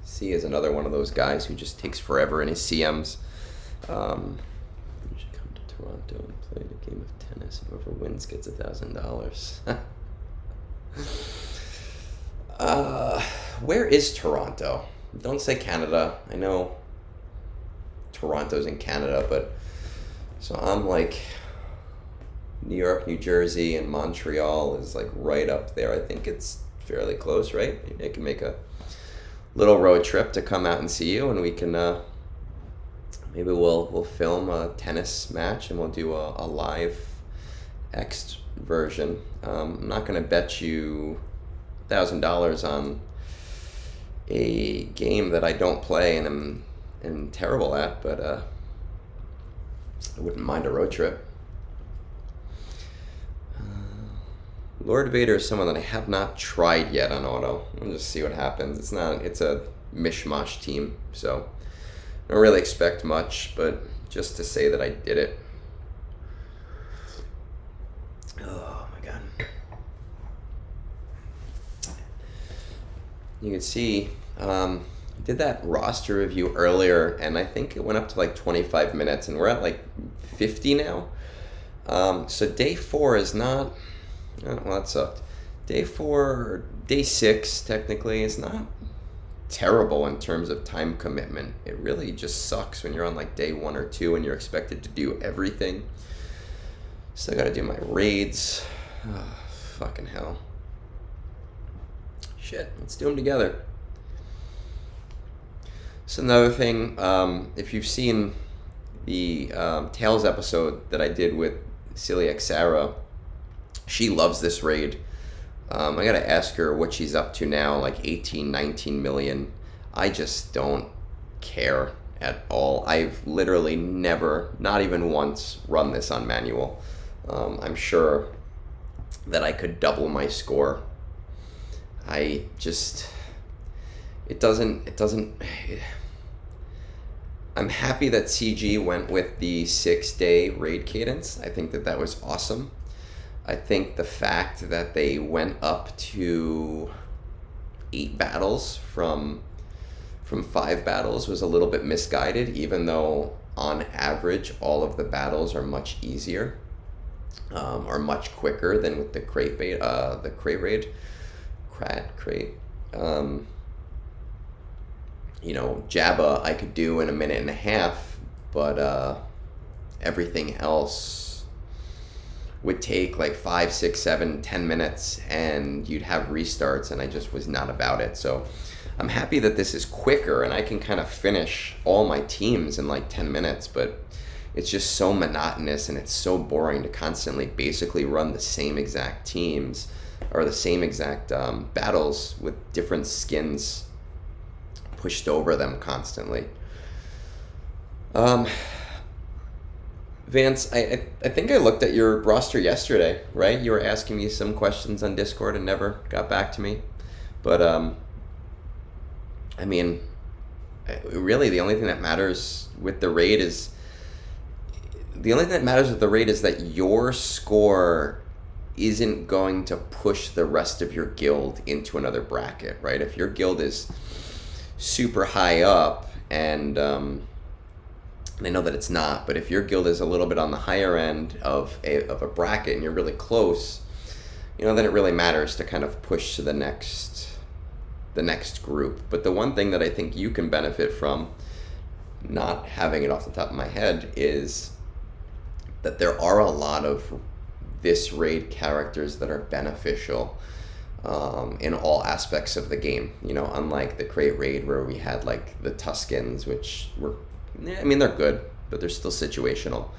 [SPEAKER 1] C is another one of those guys who just takes forever in his CMs. You should come to Toronto and play the game of tennis. Whoever wins gets $1,000. Where is Toronto? Don't say Canada. I know Toronto's in Canada, but so I'm like New York, New Jersey, and Montreal is like right up there. I think it's fairly close, right? Maybe I can make a little road trip to come out and see you, and we can maybe we'll film a tennis match and we'll do a live X version. I'm not gonna bet you $1,000 on a game that I don't play and am terrible at, but I wouldn't mind a road trip. Lord Vader is someone that I have not tried yet on auto. We'll just see what happens. It's a mishmash team, so I don't really expect much, but just to say that I did it. Oh my god. You can see, I did that roster review earlier, and I think it went up to like 25 minutes, and we're at like 50 now. So day 4 is not, well, that sucked. Day 6 technically is not terrible in terms of time commitment. It really just sucks when you're on like day 1 or 2 and you're expected to do everything. Still gotta do my raids. Oh, fucking hell. Shit, let's do them together. So another thing, if you've seen the Tales episode that I did with Celiac Sarah, she loves this raid. I gotta ask her what she's up to now, like 18, 19 million. I just don't care at all. I've literally never, not even once, run this on manual. I'm sure that I could double my score. It doesn't. I'm happy that CG went with the 6-day raid cadence. I think that was awesome. I think the fact that they went up to 8 battles from 5 battles was a little bit misguided, even though on average all of the battles are much easier, or much quicker than with the crate raid. Jabba I could do in a minute and a half, but everything else would take like 5, 6, 7, 10 minutes, and you'd have restarts, and I just was not about it. So I'm happy that this is quicker and I can kind of finish all my teams in like 10 minutes, but it's just so monotonous and it's so boring to constantly basically run the same exact teams or the same exact battles with different skins pushed over them constantly. Vance, I think I looked at your roster yesterday, right? You were asking me some questions on Discord and never got back to me. But, I mean, really the only thing that matters with the raid is that your score isn't going to push the rest of your guild into another bracket, right? If your guild is super high up, and I know that it's not, but if your guild is a little bit on the higher end of a bracket and you're really close, then it really matters to kind of push to the next group. But the one thing that I think you can benefit from, not having it off the top of my head, is that there are a lot of this raid characters that are beneficial in all aspects of the game. Unlike the crate raid where we had like the Tuscans, which were, they're good, but they're still situational,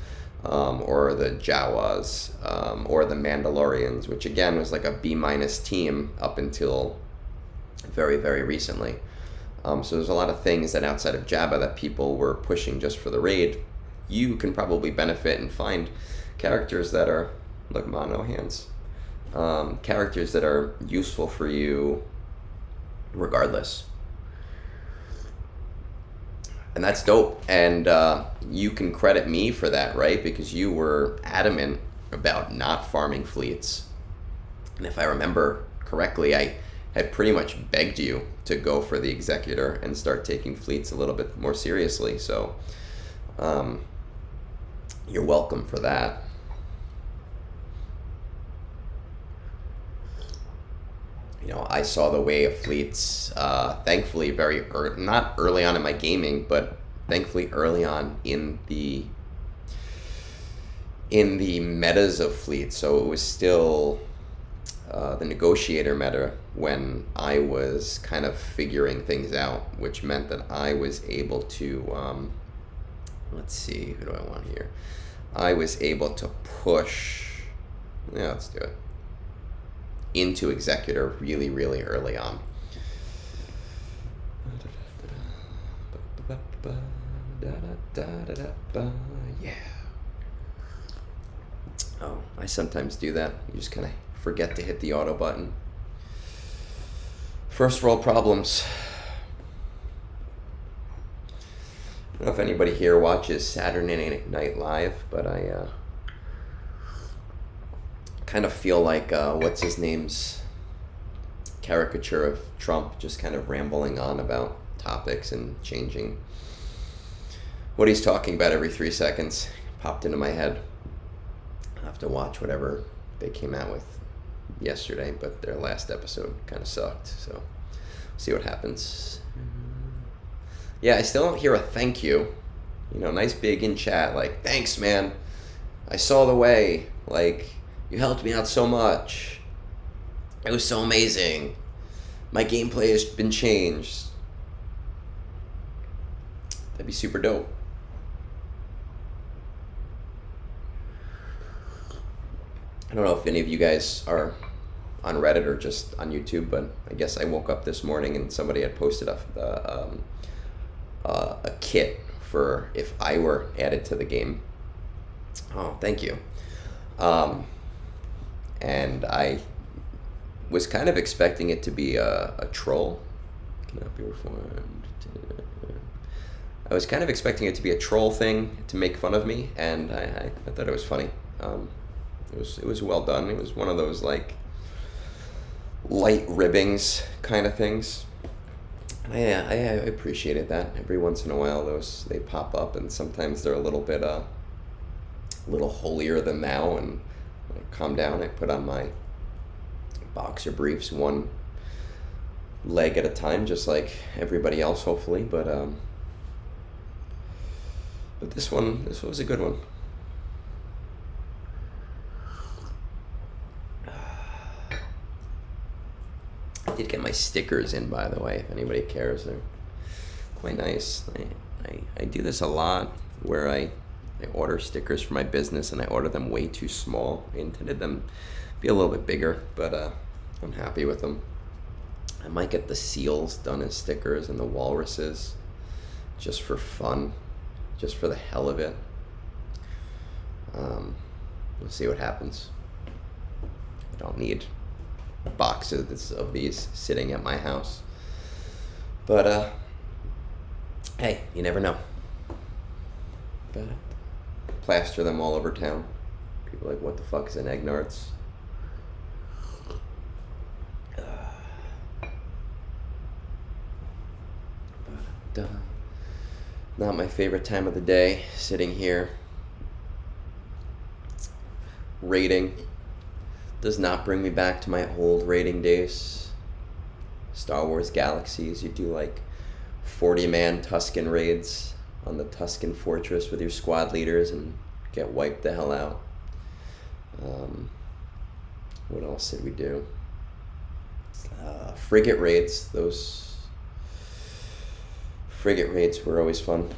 [SPEAKER 1] or the Jawas, or the Mandalorians, which again was like a B- team up until very, very recently. So there's a lot of things that outside of Jabba that people were pushing just for the raid. You can probably benefit and find characters that are, look, mono hands, characters that are useful for you regardless. And that's dope. And you can credit me for that, right? Because you were adamant about not farming fleets. And if I remember correctly, I had pretty much begged you to go for the Executor and start taking fleets a little bit more seriously. So you're welcome for that. I saw the way of fleets, thankfully, not early on in my gaming, but thankfully early on in the metas of fleets. So it was still the negotiator meta when I was kind of figuring things out, which meant that I was able to, let's see, who do I want here? I was able to push, let's do it, into Executor really, really early on. Yeah. Oh, I sometimes do that. You just kind of forget to hit the auto button. First world problems. I don't know if anybody here watches Saturday Night Live, but I kind of feel like what's his name's caricature of Trump, just kind of rambling on about topics and changing what he's talking about every 3 seconds. Popped into my head. I'll have to watch whatever they came out with yesterday, but their last episode kind of sucked, so see what happens. Yeah, I still don't hear a thank you. Nice big in chat, like, thanks, man. I saw the way. Like, you helped me out so much. It was so amazing. My gameplay has been changed. That'd be super dope. I don't know if any of you guys are on Reddit or just on YouTube, but I guess I woke up this morning and somebody had posted a kit for if I were added to the game. Oh, thank you. And I was kind of expecting it to be a troll. Cannot be reformed. I was kind of expecting it to be a troll thing to make fun of me, and I thought it was funny. It was well done. It was one of those like light ribbings kind of things. And I appreciated that. Every once in a while, they pop up, and sometimes they're a little bit little holier than thou. And when I calm down, I put on my boxer briefs, one leg at a time, just like everybody else, hopefully. But this was a good one. I did get my stickers in, by the way, if anybody cares. They're quite nice. I do this a lot, where I order stickers for my business, and I order them way too small. I intended them to be a little bit bigger, but I'm happy with them. I might get the seals done as stickers and the walruses, just for fun, just for the hell of it. We'll see what happens. I don't need boxes of these sitting at my house, but hey, you never know. But plaster them all over town. People are like, what the fuck is an Egnards? Not my favorite time of the day, sitting here raiding. Does not bring me back to my old raiding days. Star Wars Galaxies, you do like 40-man Tusken raids on the Tusken Fortress with your squad leaders and get wiped the hell out. What else did we do? Frigate raids. Those frigate raids were always fun.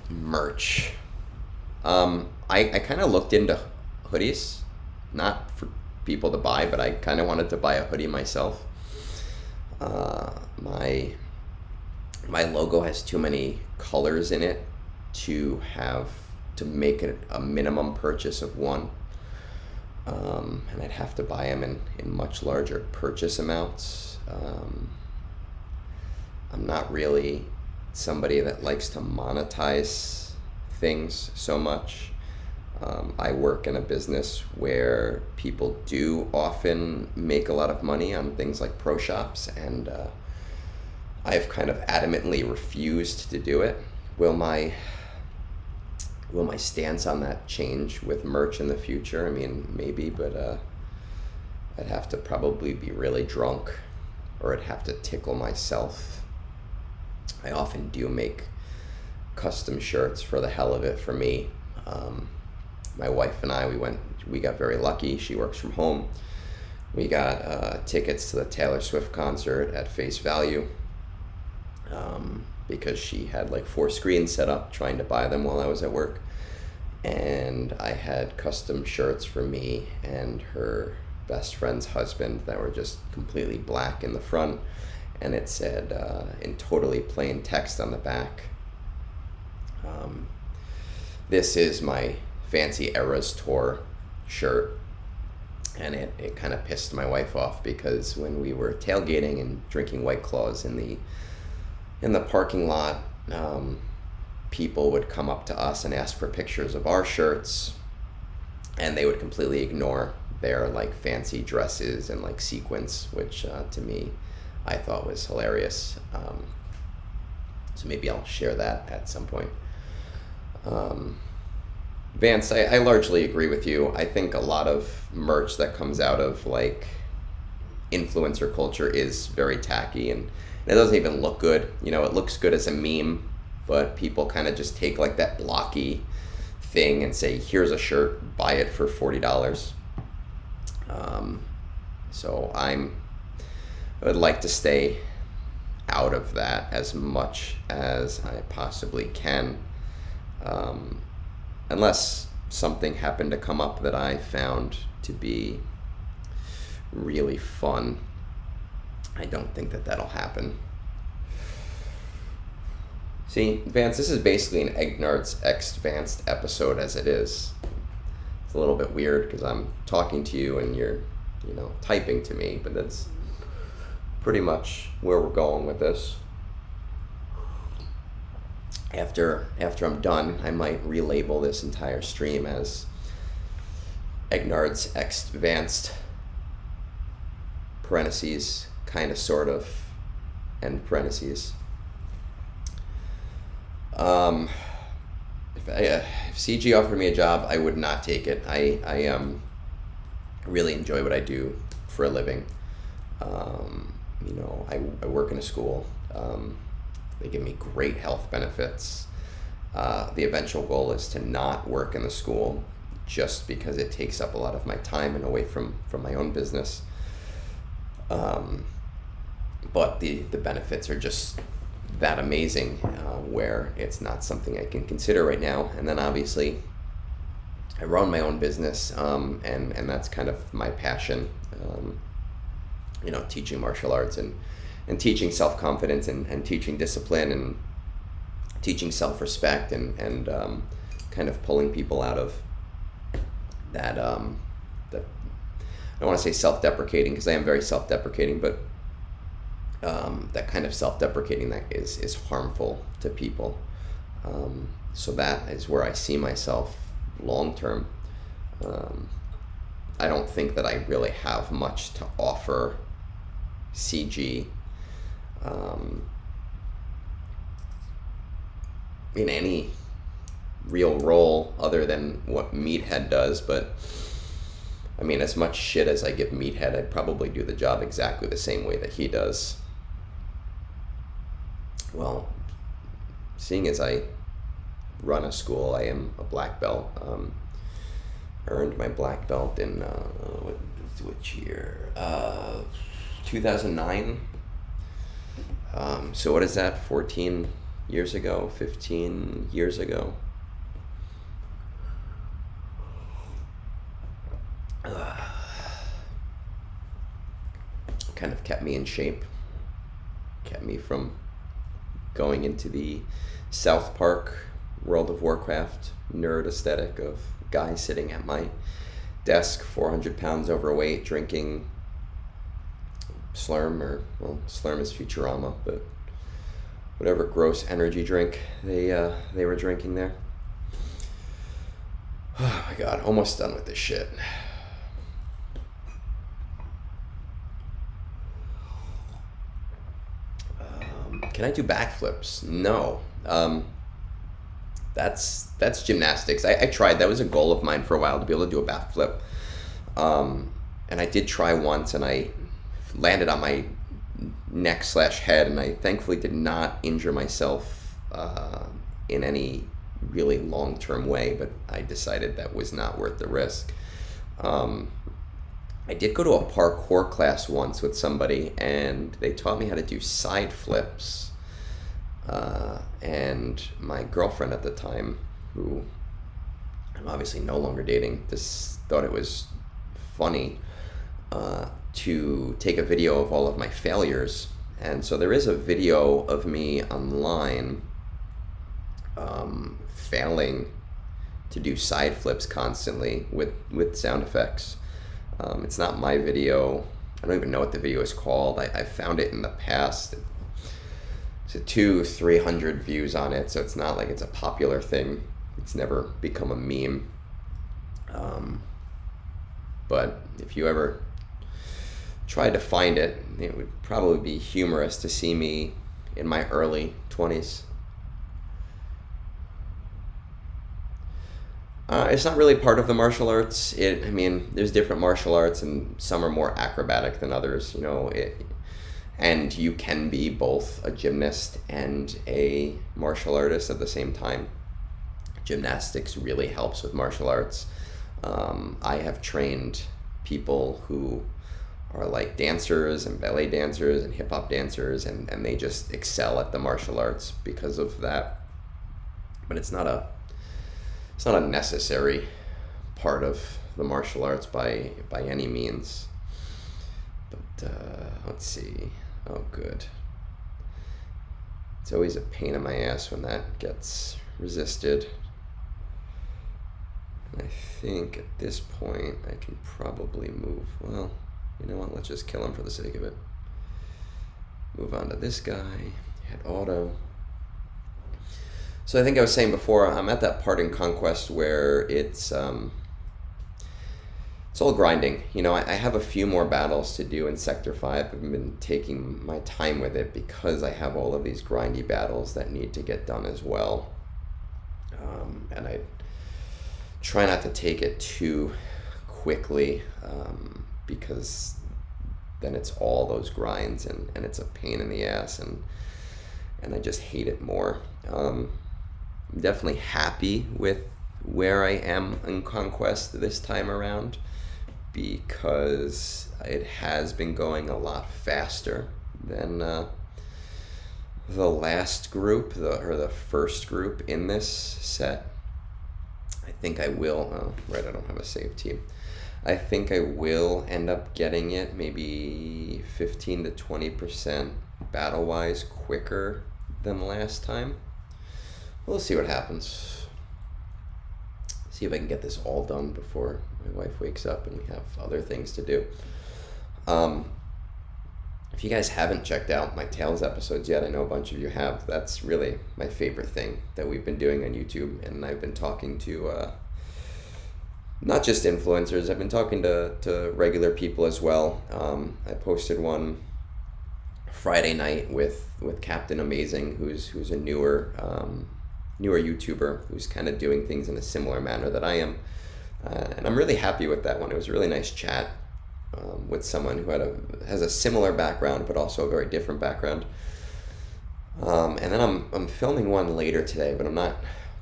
[SPEAKER 1] Merch. I kind of looked into hoodies, not for people to buy, but I kind of wanted to buy a hoodie myself. My logo has too many colors in it to make it a minimum purchase of one. And I'd have to buy them in much larger purchase amounts. I'm not really somebody that likes to monetize things so much. I work in a business where people do often make a lot of money on things like pro shops, and I've kind of adamantly refused to do it. Will my stance on that change with merch in the future? I mean, maybe, but I'd have to probably be really drunk, or I'd have to tickle myself. I often do make custom shirts for the hell of it for me. My wife and I, we got very lucky. She works from home. We got tickets to the Taylor Swift concert at face value, because she had like 4 screens set up trying to buy them while I was at work. And I had custom shirts for me and her best friend's husband that were just completely black in the front, and it said in totally plain text on the back, this is my Fancy Eras Tour shirt. And it kind of pissed my wife off, because when we were tailgating and drinking White Claws in the parking lot, people would come up to us and ask for pictures of our shirts, and they would completely ignore their like fancy dresses and like sequins, which to me I thought was hilarious. So maybe I'll share that at some point. Vance, I largely agree with you. I think a lot of merch that comes out of like influencer culture is very tacky, and it doesn't even look good. You know, it looks good as a meme, but people kind of just take like that blocky thing and say, here's a shirt, buy it for $40. So I would like to stay out of that as much as I possibly can. Unless something happened to come up that I found to be really fun. I don't think that that'll happen. See, Vance, this is basically an Egnards X Advanced episode as it is. It's a little bit weird because I'm talking to you and you're, typing to me, but that's pretty much where we're going with this. After I'm done, I might relabel this entire stream as Egnards X Advanced parentheses, kind of, sort of, end parentheses. If CG offered me a job, I would not take it. I really enjoy what I do for a living. I work in a school. They give me great health benefits. The eventual goal is to not work in the school just because it takes up a lot of my time and away from my own business. But the benefits are just that amazing, where it's not something I can consider right now. And then obviously I run my own business, and that's kind of my passion, teaching martial arts and teaching self-confidence and teaching discipline and teaching self-respect and kind of pulling people out of that, I don't want to say self-deprecating because I am very self-deprecating, but that kind of self-deprecating that is harmful to people. So that is where I see myself long-term. I don't think that I really have much to offer CG in any real role other than what Meathead does, but I mean, as much shit as I give Meathead, I'd probably do the job exactly the same way that he does. Well, seeing as I run a school, I am a black belt. Earned my black belt in which year? 2009. So what is that? 14 years ago? 15 years ago? Kind of kept me in shape. Kept me from going into the South Park World of Warcraft nerd aesthetic of guy sitting at my desk, 400 pounds overweight, drinking Slurm, Slurm is Futurama, but whatever gross energy drink they were drinking there. Oh my god, almost done with this shit. Can I do backflips? No. That's gymnastics. I tried. That was a goal of mine for a while, to be able to do a backflip. And I did try once, and I landed on my neck/head, and I thankfully did not injure myself in any really long-term way, but I decided that was not worth the risk. I did go to a parkour class once with somebody, and they taught me how to do side flips. And my girlfriend at the time, who I'm obviously no longer dating, just thought it was funny to take a video of all of my failures. And so there is a video of me online failing to do side flips constantly with sound effects. It's not my video. I don't even know what the video is called. I found it in the past. It's 200-300 views on it, so it's not like it's a popular thing. It's never become a meme. But if you ever tried to find it, it would probably be humorous to see me in my early 20s. It's not really part of the martial arts. There's different martial arts, and some are more acrobatic than others, and you can be both a gymnast and a martial artist at the same time. Gymnastics really helps with martial arts. I have trained people who are like dancers and ballet dancers and hip-hop dancers, and they just excel at the martial arts because of that. But it's not a necessary part of the martial arts by any means. But let's see. Oh, good. It's always a pain in my ass when that gets resisted. And I think at this point I can probably move. Well, you know what? Let's just kill him for the sake of it. Move on to this guy. Hit auto. So I think I was saying before, I'm at that part in Conquest where it's all grinding. You know, I have a few more battles to do in Sector 5. I've been taking my time with it because I have all of these grindy battles that need to get done as well. And I try not to take it too quickly because then it's all those grinds and it's a pain in the ass and I just hate it more. I'm definitely happy with where I am in Conquest this time around because it has been going a lot faster than the last group, or the first group in this set. I think I will, right, I don't have a save team. I think I will end up getting it maybe 15 to 20% battle-wise quicker than last time. We'll see what happens. See if I can get this all done before my wife wakes up and we have other things to do. If you guys haven't checked out my Tales episodes yet, I know a bunch of you have. That's really my favorite thing that we've been doing on YouTube, and I've been talking to not just influencers, I've been talking to regular people as well. I posted one Friday night with Captain Amazing, who's a newer YouTuber who's kind of doing things in a similar manner that I am. And I'm really happy with that one. It was a really nice chat with someone who has a similar background, but also a very different background. And then I'm filming one later today, but I'm not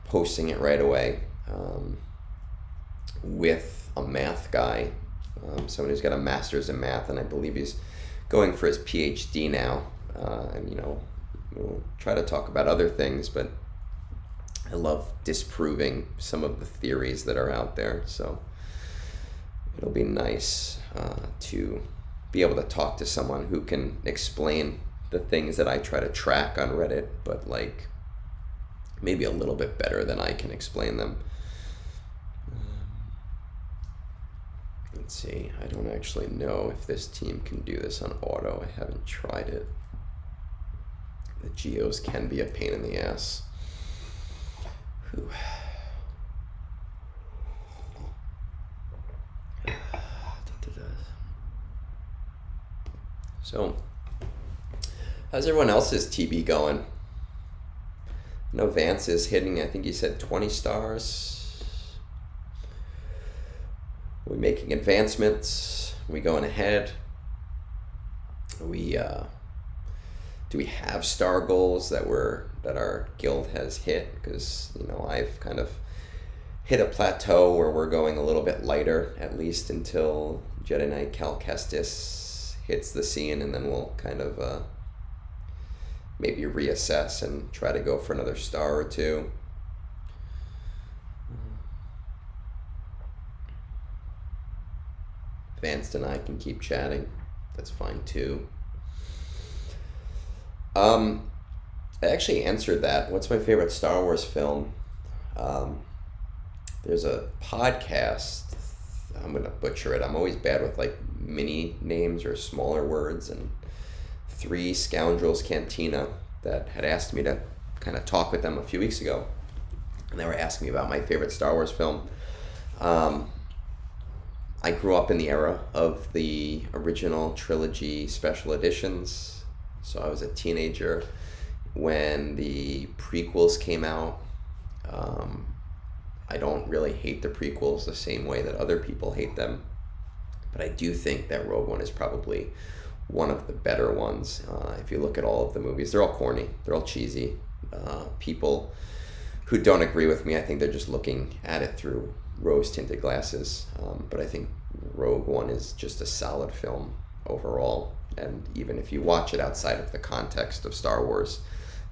[SPEAKER 1] posting it right away, with a math guy, someone who's got a master's in math, and I believe he's going for his PhD now. And, you know, we'll try to talk about other things, but I love disproving some of the theories that are out there. So it'll be nice to be able to talk to someone who can explain the things that I try to track on Reddit, but like maybe a little bit better than I can explain them. Let's see, I don't actually know if this team can do this on auto. I haven't tried it. The geos can be a pain in the ass. Whew. So, how's everyone else's TB going? I know Vance is hitting, I think he said 20 stars. Are we making advancements? Are we going ahead? Do we have star goals that our guild has hit? Because, you know, I've kind of hit a plateau where we're going a little bit lighter, at least until Jedi Knight Cal Kestis hits the scene, and then we'll kind of maybe reassess and try to go for another star or two. Vance and I can keep chatting. That's fine too. I actually answered that. What's my favorite Star Wars film? There's a podcast. I'm gonna butcher it. I'm always bad with like mini names or smaller words. And Three Scoundrels Cantina that had asked me to kind of talk with them a few weeks ago, and they were asking me about my favorite Star Wars film. I grew up in the era of the original trilogy special editions, so I was a teenager when the prequels came out. I don't really hate the prequels the same way that other people hate them, but I do think that Rogue One is probably one of the better ones. If you look at all of the movies, they're all corny, they're all cheesy. People who don't agree with me, I think they're just looking at it through rose-tinted glasses. But I think Rogue One is just a solid film overall, and even if you watch it outside of the context of Star Wars,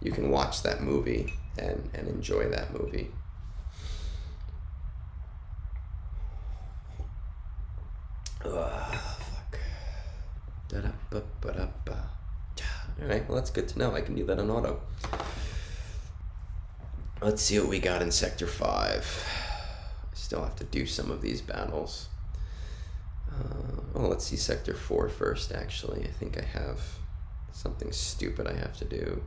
[SPEAKER 1] you can watch that movie and enjoy that movie. Fuck. Da-da-ba-ba-da-ba. Alright, well that's good to know. I can do that on auto. Let's see what we got in Sector 5. I still have to do some of these battles. Let's see Sector 4 first, actually. I think I have something stupid I have to do.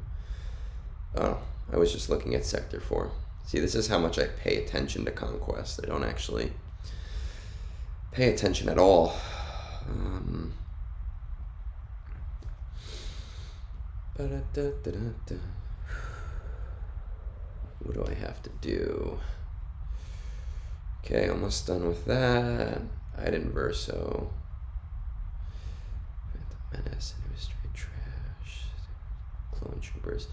[SPEAKER 1] Oh, I was just looking at Sector 4. See, this is how much I pay attention to Conquest. I don't actually pay attention at all. What do I have to do? Okay, almost done with that. Iden Verso. Phantom Menace, Straight Trash. Clone Troopers.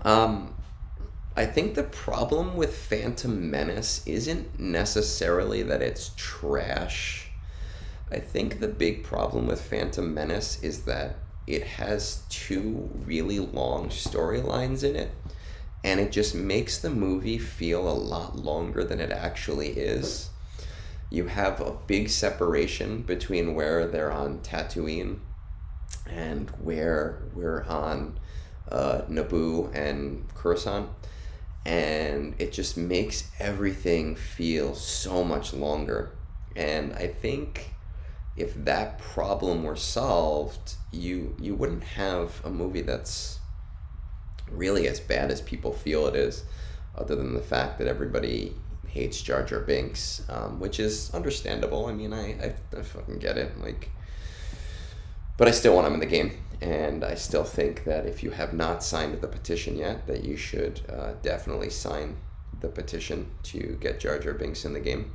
[SPEAKER 1] I think the problem with Phantom Menace isn't necessarily that it's trash. I think the big problem with Phantom Menace is that it has 2 really long storylines in it, and it just makes the movie feel a lot longer than it actually is. You have a big separation between where they're on Tatooine and where we're on Naboo and Coruscant, and it just makes everything feel so much longer. And I think if that problem were solved, you wouldn't have a movie that's really as bad as people feel it is, other than the fact that everybody hates Jar Jar Binks, which is understandable. I mean, I fucking get it. Like, but I still want him in the game, and I still think that if you have not signed the petition yet, that you should definitely sign the petition to get Jar Jar Binks in the game,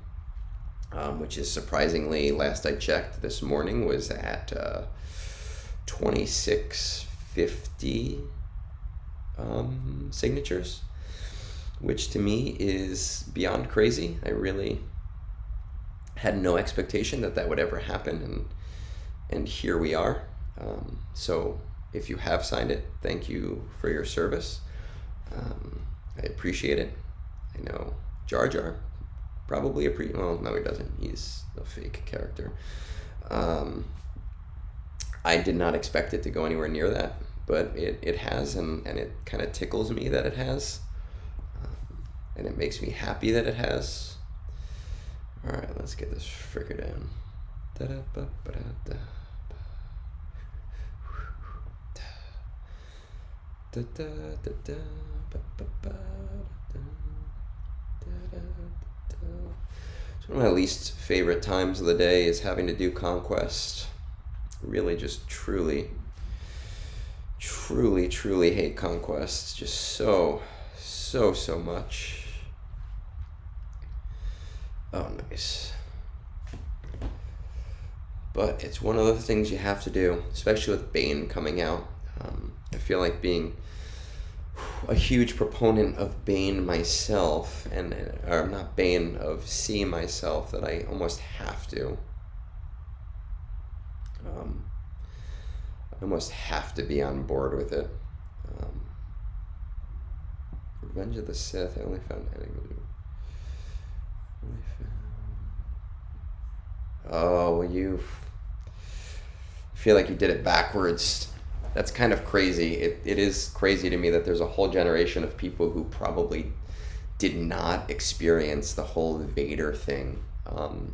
[SPEAKER 1] which is surprisingly, last I checked this morning, was at 2650 signatures, which to me is beyond crazy. I really had no expectation that would ever happen, and here we are. So if you have signed it, thank you for your service. I appreciate it. I know Jar Jar probably well, no, he doesn't. He's a fake character. I did not expect it to go anywhere near that, but it has, and it kind of tickles me that it has, and it makes me happy that it has. All right, let's get this fricker down. So one of my least favorite times of the day is having to do Conquest. Really just truly hate Conquest just so much. Oh, nice. But it's one of the things you have to do, especially with Bane coming out. I feel like being a huge proponent of Bane myself, or not Bane, of C myself, that I almost have to. I almost have to be on board with it. Revenge of the Sith, I only found Oh, well, you feel like you did it backwards. That's kind of crazy. It is crazy to me that there's a whole generation of people who probably did not experience the whole Vader thing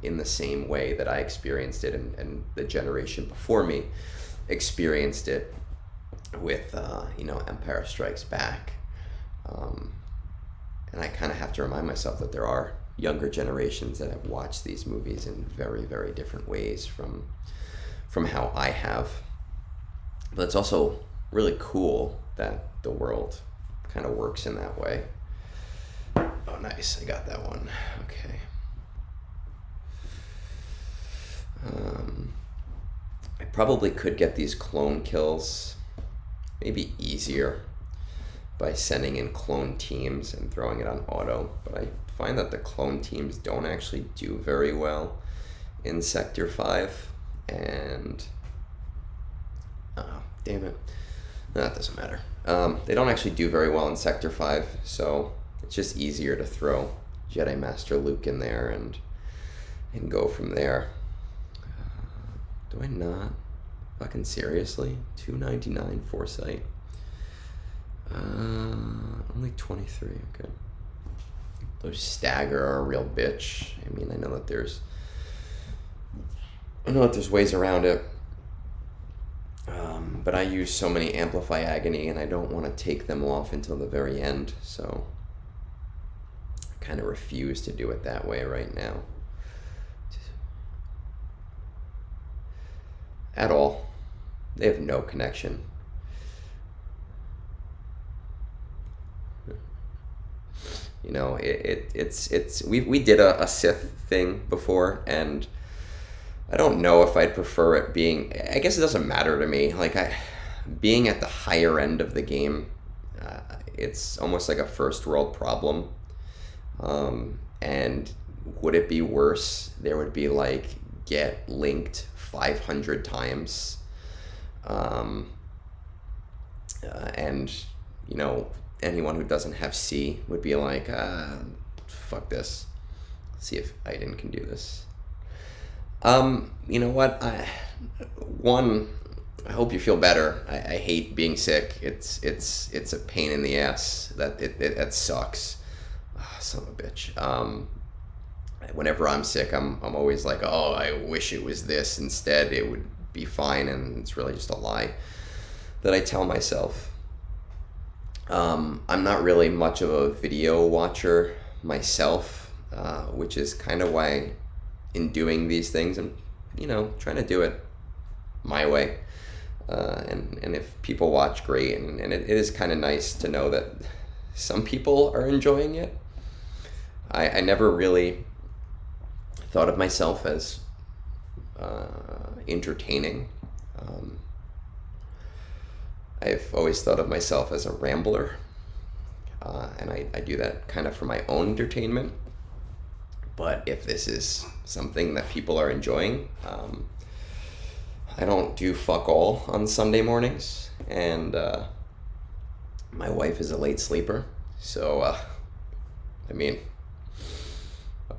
[SPEAKER 1] in the same way that I experienced it, and the generation before me experienced it with Empire Strikes Back. And I kind of have to remind myself that there are younger generations that have watched these movies in very, very different ways from how I have. But it's also really cool that the world kind of works in that way. Oh, nice. I got that one. Okay. I probably could get these clone kills maybe easier by sending in clone teams and throwing it on auto, but I find that the clone teams don't actually do very well in Sector 5, and damn it, that doesn't matter. They don't actually do very well in Sector 5, so it's just easier to throw Jedi Master Luke in there and go from there. Do I not? Fucking seriously? 299 foresight. Only 23. Okay. Those stagger are a real bitch. I mean, I know that there's ways around it. But I use so many Amplify Agony, and I don't want to take them off until the very end, so I kind of refuse to do it that way right now. At all. They have no connection. You know, we did a Sith thing before, and I don't know if I'd prefer it being, I guess it doesn't matter to me. Like, being at the higher end of the game, it's almost like a first world problem. And would it be worse? There would be like, get linked 500 times. And, you know, anyone who doesn't have C would be like, fuck this. See if Aiden can do this. You know what? I hope you feel better. I hate being sick. It's a pain in the ass. That sucks. Oh, son of a bitch. Whenever I'm sick, I'm always like, oh, I wish it was this. Instead, it would be fine, and it's really just a lie that I tell myself. I'm not really much of a video watcher myself, which is kind of why in doing these things, I'm, you know, trying to do it my way. And if people watch, great. And it is kind of nice to know that some people are enjoying it. I never really thought of myself as entertaining. I've always thought of myself as a rambler. And I do that kind of for my own entertainment. But if this is something that people are enjoying, I don't do fuck all on Sunday mornings, and my wife is a late sleeper, so I mean,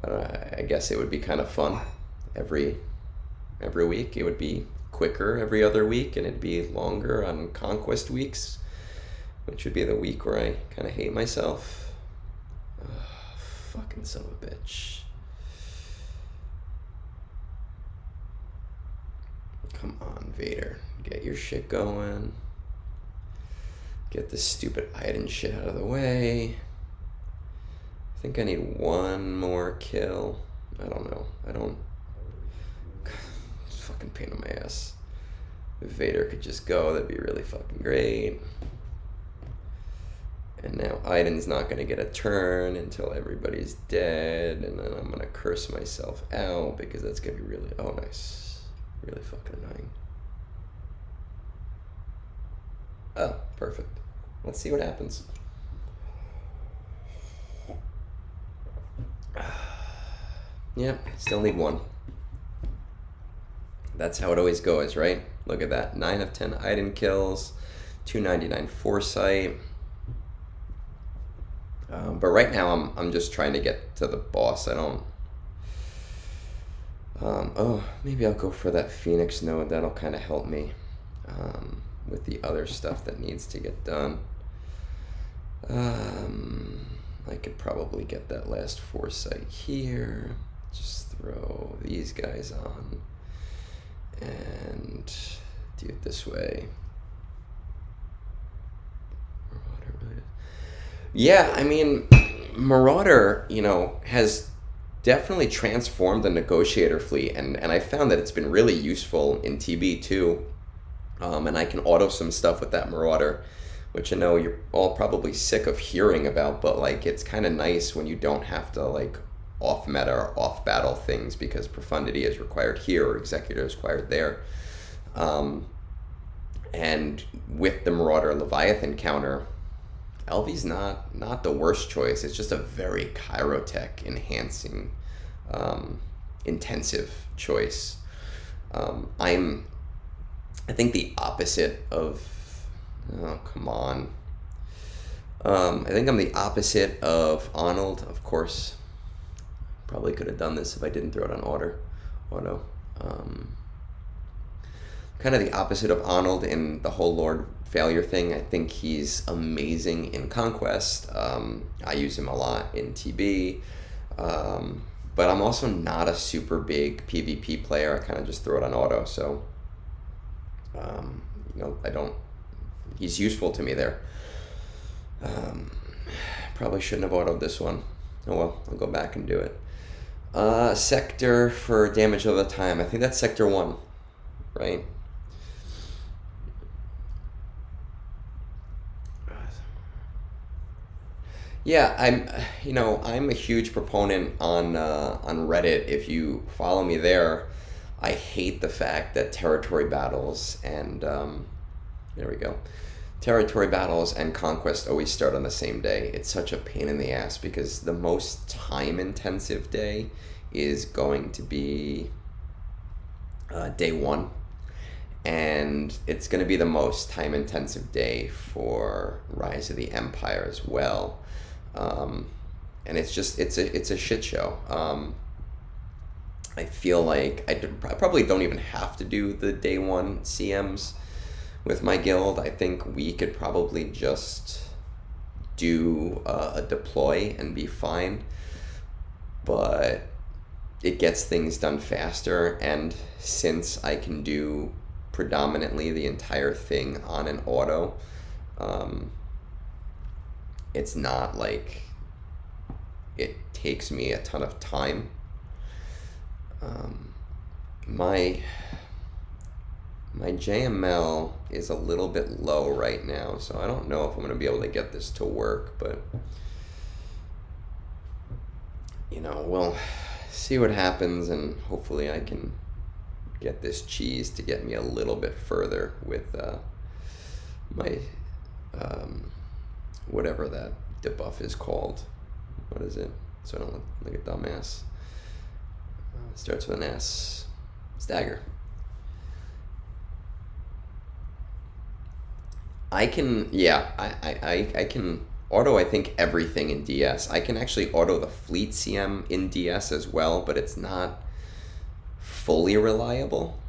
[SPEAKER 1] I guess it would be kind of fun every week. It would be quicker every other week, and it'd be longer on Conquest weeks, which would be the week where I kind of hate myself. Fucking son of a bitch. Come on, Vader. Get your shit going. Get this stupid Aiden shit out of the way. I think I need one more kill. I don't know. It's a fucking pain in my ass. If Vader could just go, that'd be really fucking great. And now Aiden's not gonna get a turn until everybody's dead, and then I'm gonna curse myself out because that's gonna be really, oh nice. Really fucking annoying. Oh, perfect. Let's see what happens. Yep, still need one. That's how it always goes, right? Look at that. 9 of 10 Aiden kills, 299 foresight. But right now I'm just trying to get to the boss. I don't. Oh, maybe I'll go for that Phoenix node. That'll kind of help me with the other stuff that needs to get done. I could probably get that last foresight here. Just throw these guys on and do it this way. Yeah, I mean, Marauder, you know, has definitely transformed the negotiator fleet, and I found that it's been really useful in TB too. And I can auto some stuff with that Marauder, which I know you're all probably sick of hearing about, but like it's kind of nice when you don't have to like off meta or off battle things because profundity is required here or executor is required there. And with the Marauder Leviathan counter, LV's not the worst choice. It's just a very Chirotech enhancing, intensive choice. I think the opposite of, oh, come on. I think I'm the opposite of Arnold, of course. Probably could have done this if I didn't throw it on auto. kind of the opposite of Arnold in the whole Lord failure thing. I think he's amazing in Conquest. I use him a lot in TB. But I'm also not a super big PvP player. I kind of just throw it on auto. So, he's useful to me there. Probably shouldn't have autoed this one. Oh well, I'll go back and do it. Sector for damage over the time. I think that's sector 1, right? Yeah, I'm a huge proponent on Reddit. If you follow me there, I hate the fact that territory battles and there we go. Territory battles and Conquest always start on the same day. It's such a pain in the ass because the most time-intensive day is going to be day 1. And it's going to be the most time-intensive day for Rise of the Empire as well. And it's a shit show. I feel like I probably don't even have to do the day 1 CMs with my guild. I think we could probably just do a deploy and be fine, but it gets things done faster, and since I can do predominantly the entire thing on an auto, it's not like it takes me a ton of time. My JML is a little bit low right now, so I don't know if I'm going to be able to get this to work, but we'll see what happens, and hopefully I can get this cheese to get me a little bit further with my whatever that debuff is called. What is it? So I don't look like a dumbass. Starts with an S. Stagger. I can auto, I think, everything in DS. I can actually auto the fleet CM in DS as well, but it's not fully reliable.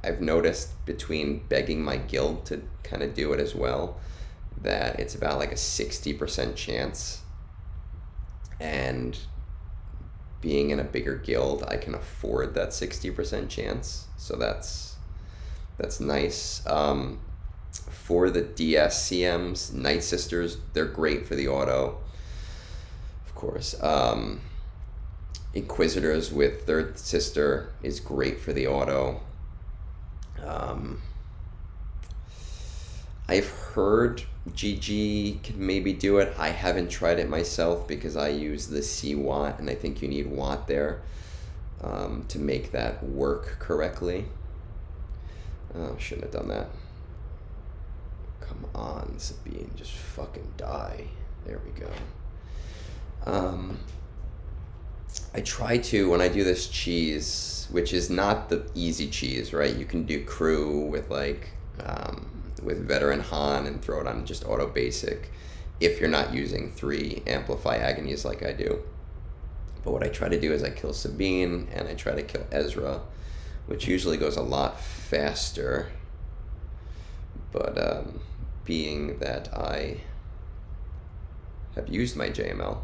[SPEAKER 1] I've noticed between begging my guild to kind of do it as well, that it's about like a 60% chance. And being in a bigger guild, I can afford that 60% chance. So that's nice. For the DS CMs, Night Sisters, they're great for the auto, of course. Inquisitors with Third Sister is great for the auto. I've heard GG can maybe do it. I haven't tried it myself because I use the C watt, and I think you need watt there to make that work correctly. Oh, shouldn't have done that. Come on, Sabine, just fucking die. There we go. I try to, when I do this cheese, which is not the easy cheese, right? You can do crew with with veteran Han and throw it on just auto basic if you're not using 3 amplify agonies like I do. But what I try to do is I kill Sabine and I try to kill Ezra, which usually goes a lot faster. But being that I have used my JML,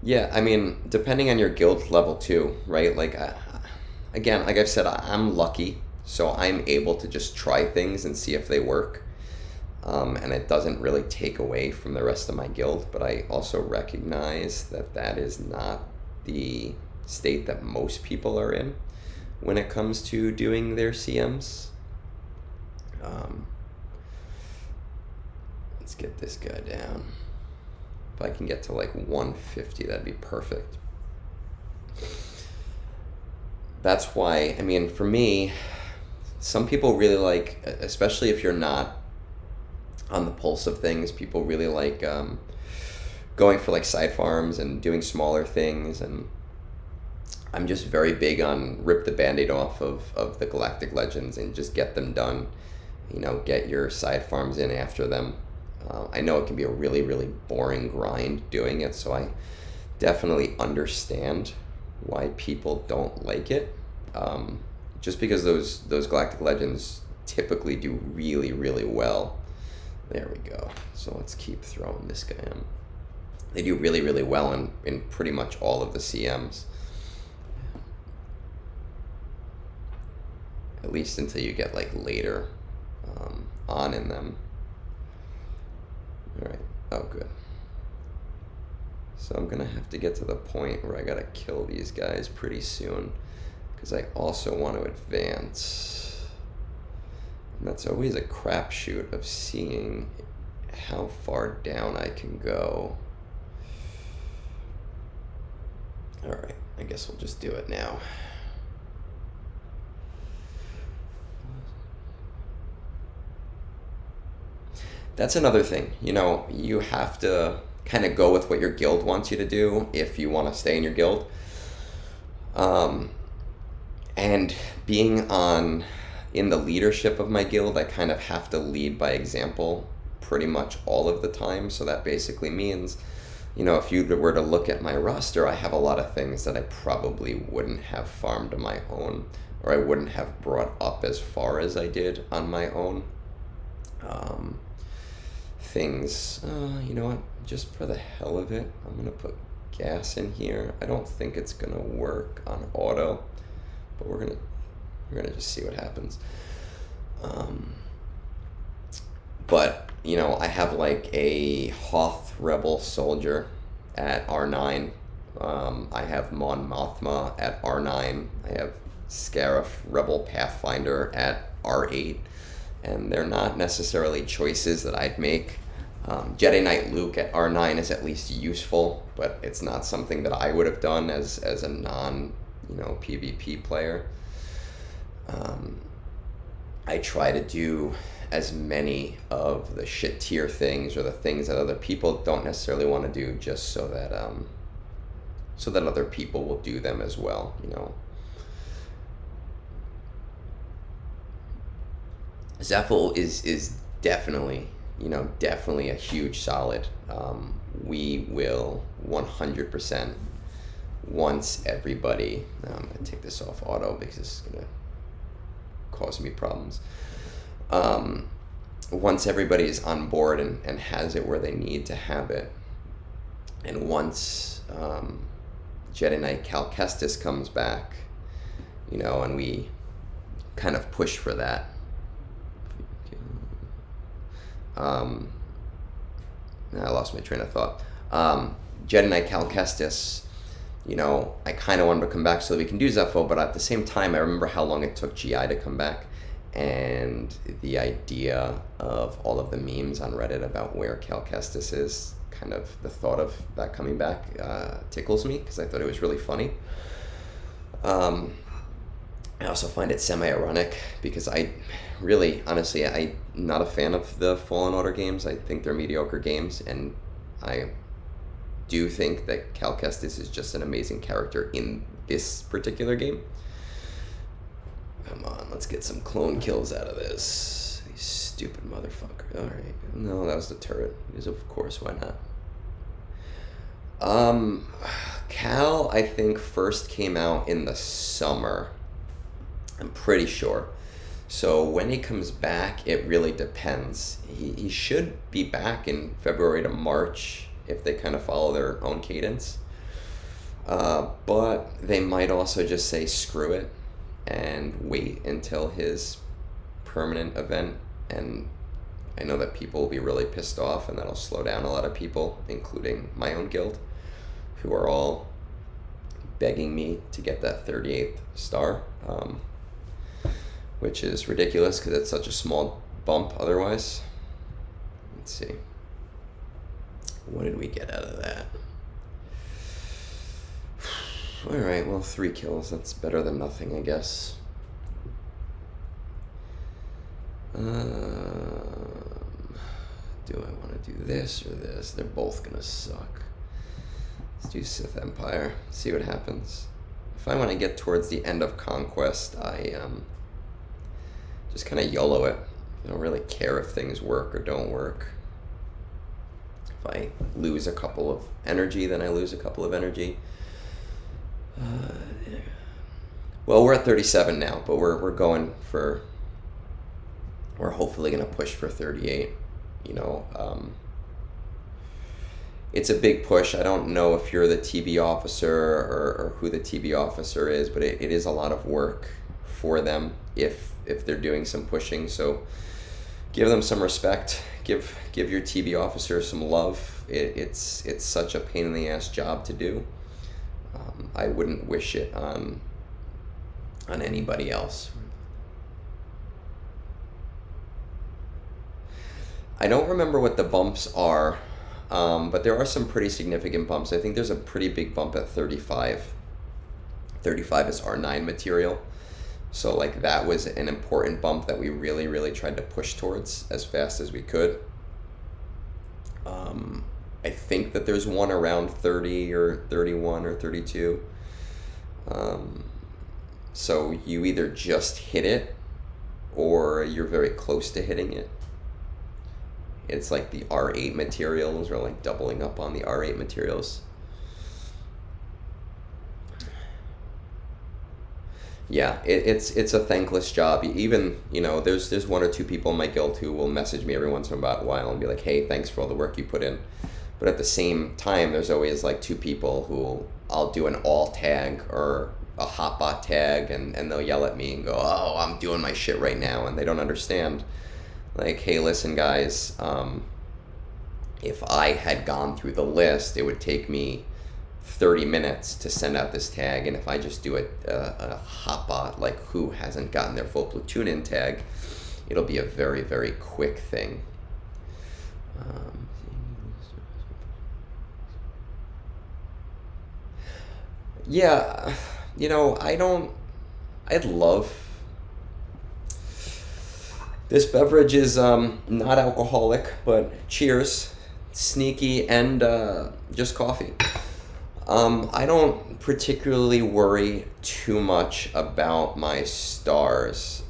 [SPEAKER 1] yeah, I mean, depending on your guild level too, right? Like, again, like I've said, I'm lucky, so I'm able to just try things and see if they work. And it doesn't really take away from the rest of my guild, but I also recognize that that is not the state that most people are in when it comes to doing their CMs. Let's get this guy down. If I can get to like 150, that'd be perfect. That's why, I mean, for me, some people really like, especially if you're not on the pulse of things, people really like going for like side farms and doing smaller things, and I'm just very big on rip the band-aid off of the Galactic Legends and just get them done. Get your side farms in after them. I know it can be a really, really boring grind doing it, so I definitely understand why people don't like it. Just because those Galactic Legends typically do really, really well. There we go. So let's keep throwing this guy in. They do really, really well in pretty much all of the CMs. At least until you get like later on in them. All right. Oh, good. So I'm gonna have to get to the point where I gotta kill these guys pretty soon, because I also want to advance. And that's always a crapshoot of seeing how far down I can go. All right, I guess we'll just do it now. That's another thing, you know, you have to kind of go with what your guild wants you to do if you want to stay in your guild. And being in the leadership of my guild, I kind of have to lead by example pretty much all of the time. So that basically means, you know, if you were to look at my roster, I have a lot of things that I probably wouldn't have farmed on my own, or I wouldn't have brought up as far as I did on my own. Things, you know what, just for the hell of it, I'm gonna put gas in here. I don't think it's gonna work on auto, but we're gonna just see what happens. But you know, I have like a Hoth Rebel Soldier at R9. I have Mon Mothma at R9. I have Scarif Rebel Pathfinder at R8. And they're not necessarily choices that I'd make. Jedi Knight Luke at R9 is at least useful, but it's not something that I would have done as a non, you know, PvP player. I try to do as many of the shit tier things, or the things that other people don't necessarily want to do, just so that other people will do them as well, you know. Zephyl is definitely, you know, definitely a huge solid. We will 100%, once everybody, I'm going to take this off auto because it's going to cause me problems. Once everybody is on board and has it where they need to have it, and once Jedi Knight Cal Kestis comes back, you know, and we kind of push for that. I lost my train of thought. Jedi Knight Cal Kestis, you know, I kind of wanted to come back so that we can do Zephyl, but at the same time, I remember how long it took GI to come back, and the idea of all of the memes on Reddit about where Cal Kestis is, kind of the thought of that coming back tickles me, because I thought it was really funny. I also find it semi-ironic because I really, honestly, I'm not a fan of the Fallen Order games. I think they're mediocre games, and I do think that Cal Kestis is just an amazing character in this particular game. Come on, let's get some clone kills out of this. You stupid motherfucker. Alright. No, that was the turret. Because of course, why not? Cal, I think, first came out in the summer. I'm pretty sure. So when he comes back, it really depends. He should be back in February to March if they kind of follow their own cadence. But they might also just say screw it and wait until his permanent event. And I know that people will be really pissed off, and that'll slow down a lot of people, including my own guild, who are all begging me to get that 38th star. Which is ridiculous because it's such a small bump otherwise. Let's see. What did we get out of that? Alright, well, 3 kills. That's better than nothing, I guess. Do I want to do this or this? They're both going to suck. Let's do Sith Empire. See what happens. If I want to get towards the end of Conquest, I just kind of YOLO it. I don't really care if things work or don't work. If I lose a couple of energy, then I lose a couple of energy. Well, we're at 37 now, but we're going for, we're hopefully going to push for 38. You know, it's a big push. I don't know if you're the TB officer or who the TB officer is, but it is a lot of work for them if they're doing some pushing. So give them some respect. Give your TB officer some love. It's such a pain in the ass job to do. I wouldn't wish it on anybody else. I don't remember what the bumps are, but there are some pretty significant bumps. I think there's a pretty big bump at 35. 35 is R9 material. So like that was an important bump that we really, really tried to push towards as fast as we could. I think that there's one around 30 or 31 or 32. So you either just hit it or you're very close to hitting it. It's like the R8 materials, or like doubling up on the R8 materials. Yeah, it's a thankless job. Even, you know, there's one or two people in my guild who will message me every once in a while and be like, hey, thanks for all the work you put in. But at the same time, there's always like two people who I'll do an all tag or a hotbot tag, and they'll yell at me and go, oh, I'm doing my shit right now, and they don't understand. Like, hey, listen, guys, if I had gone through the list, it would take me 30 minutes to send out this tag, and if I just do a hotbot, like who hasn't gotten their full platoon in tag, it'll be a very, very quick thing. Yeah, you know, I'd love, this beverage is not alcoholic, but cheers, sneaky, and just coffee. I don't particularly worry too much about my stars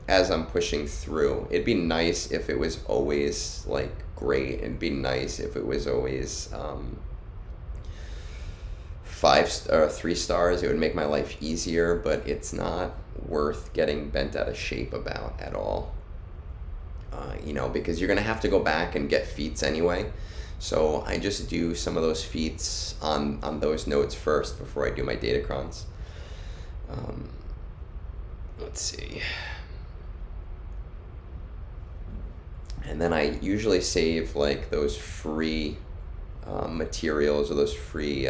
[SPEAKER 1] as I'm pushing through. It'd be nice if it was always like great. It'd be nice if it was always 3 stars. It would make my life easier, but it's not worth getting bent out of shape about at all. You know, because you're gonna have to go back and get feats anyway. So I just do some of those feats on those nodes first before I do my datacrons. Let's see. And then I usually save like those free materials or those free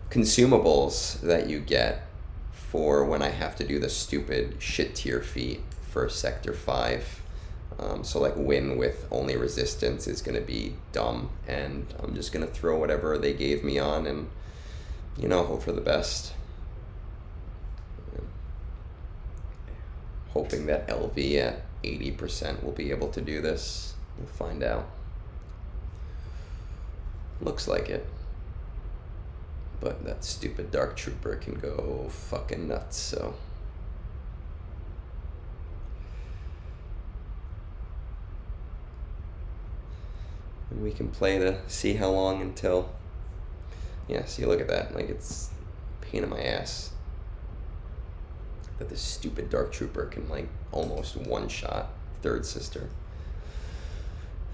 [SPEAKER 1] consumables that you get for when I have to do the stupid shit tier feat for Sector 5. So like win with only resistance is going to be dumb, and I'm just going to throw whatever they gave me on and, you know, hope for the best. Hoping that LV at 80% will be able to do this. We'll find out. Looks like it. But that stupid Dark Trooper can go fucking nuts, so. And we can play to see how long until, yeah, see, look at that. Like, it's a pain in my ass that this stupid Dark Trooper can, like, almost one-shot Third Sister.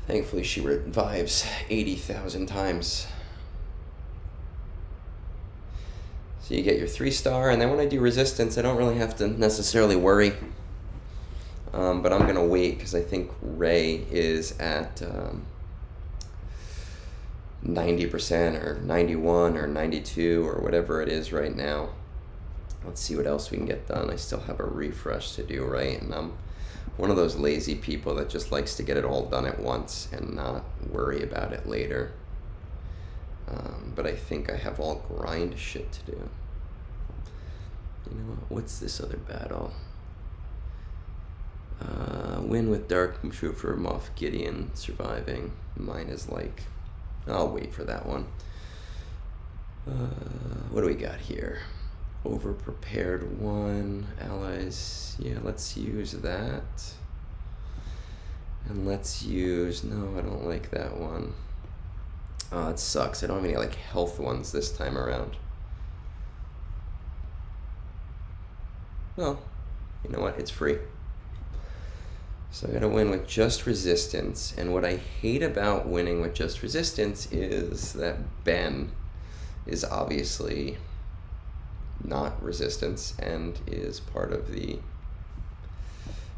[SPEAKER 1] Thankfully, she revives 80,000 times. So you get your 3-star, and then when I do resistance, I don't really have to necessarily worry. But I'm going to wait, because I think Rey is at 90% or 91 or 92 or whatever it is right now. Let's see what else we can get done. I still have a refresh to do, right? And I'm one of those lazy people that just likes to get it all done at once and not worry about it later. But I think I have all grind shit to do. You know what? What's this other battle? Win with Dark Trooper, Moff Gideon surviving. Mine is like, I'll wait for that one. What do we got here? Over-prepared 1, allies. Yeah, let's use that. And let's use, no, I don't like that one. Oh, it sucks. I don't have any like health ones this time around. Well, you know what? It's free. So I gotta win with just resistance. And what I hate about winning with just resistance is that Ben is obviously not resistance and is part of the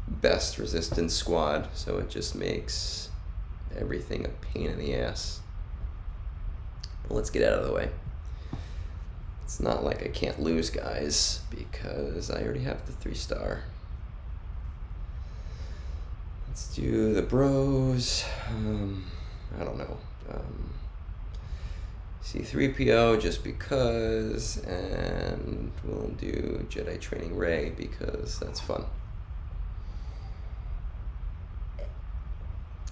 [SPEAKER 1] best resistance squad. So it just makes everything a pain in the ass. But let's get out of the way. It's not like I can't lose, guys, because I already have the 3-star. Let's do the bros. I don't know. C3PO just because, and we'll do Jedi Training Rey because that's fun.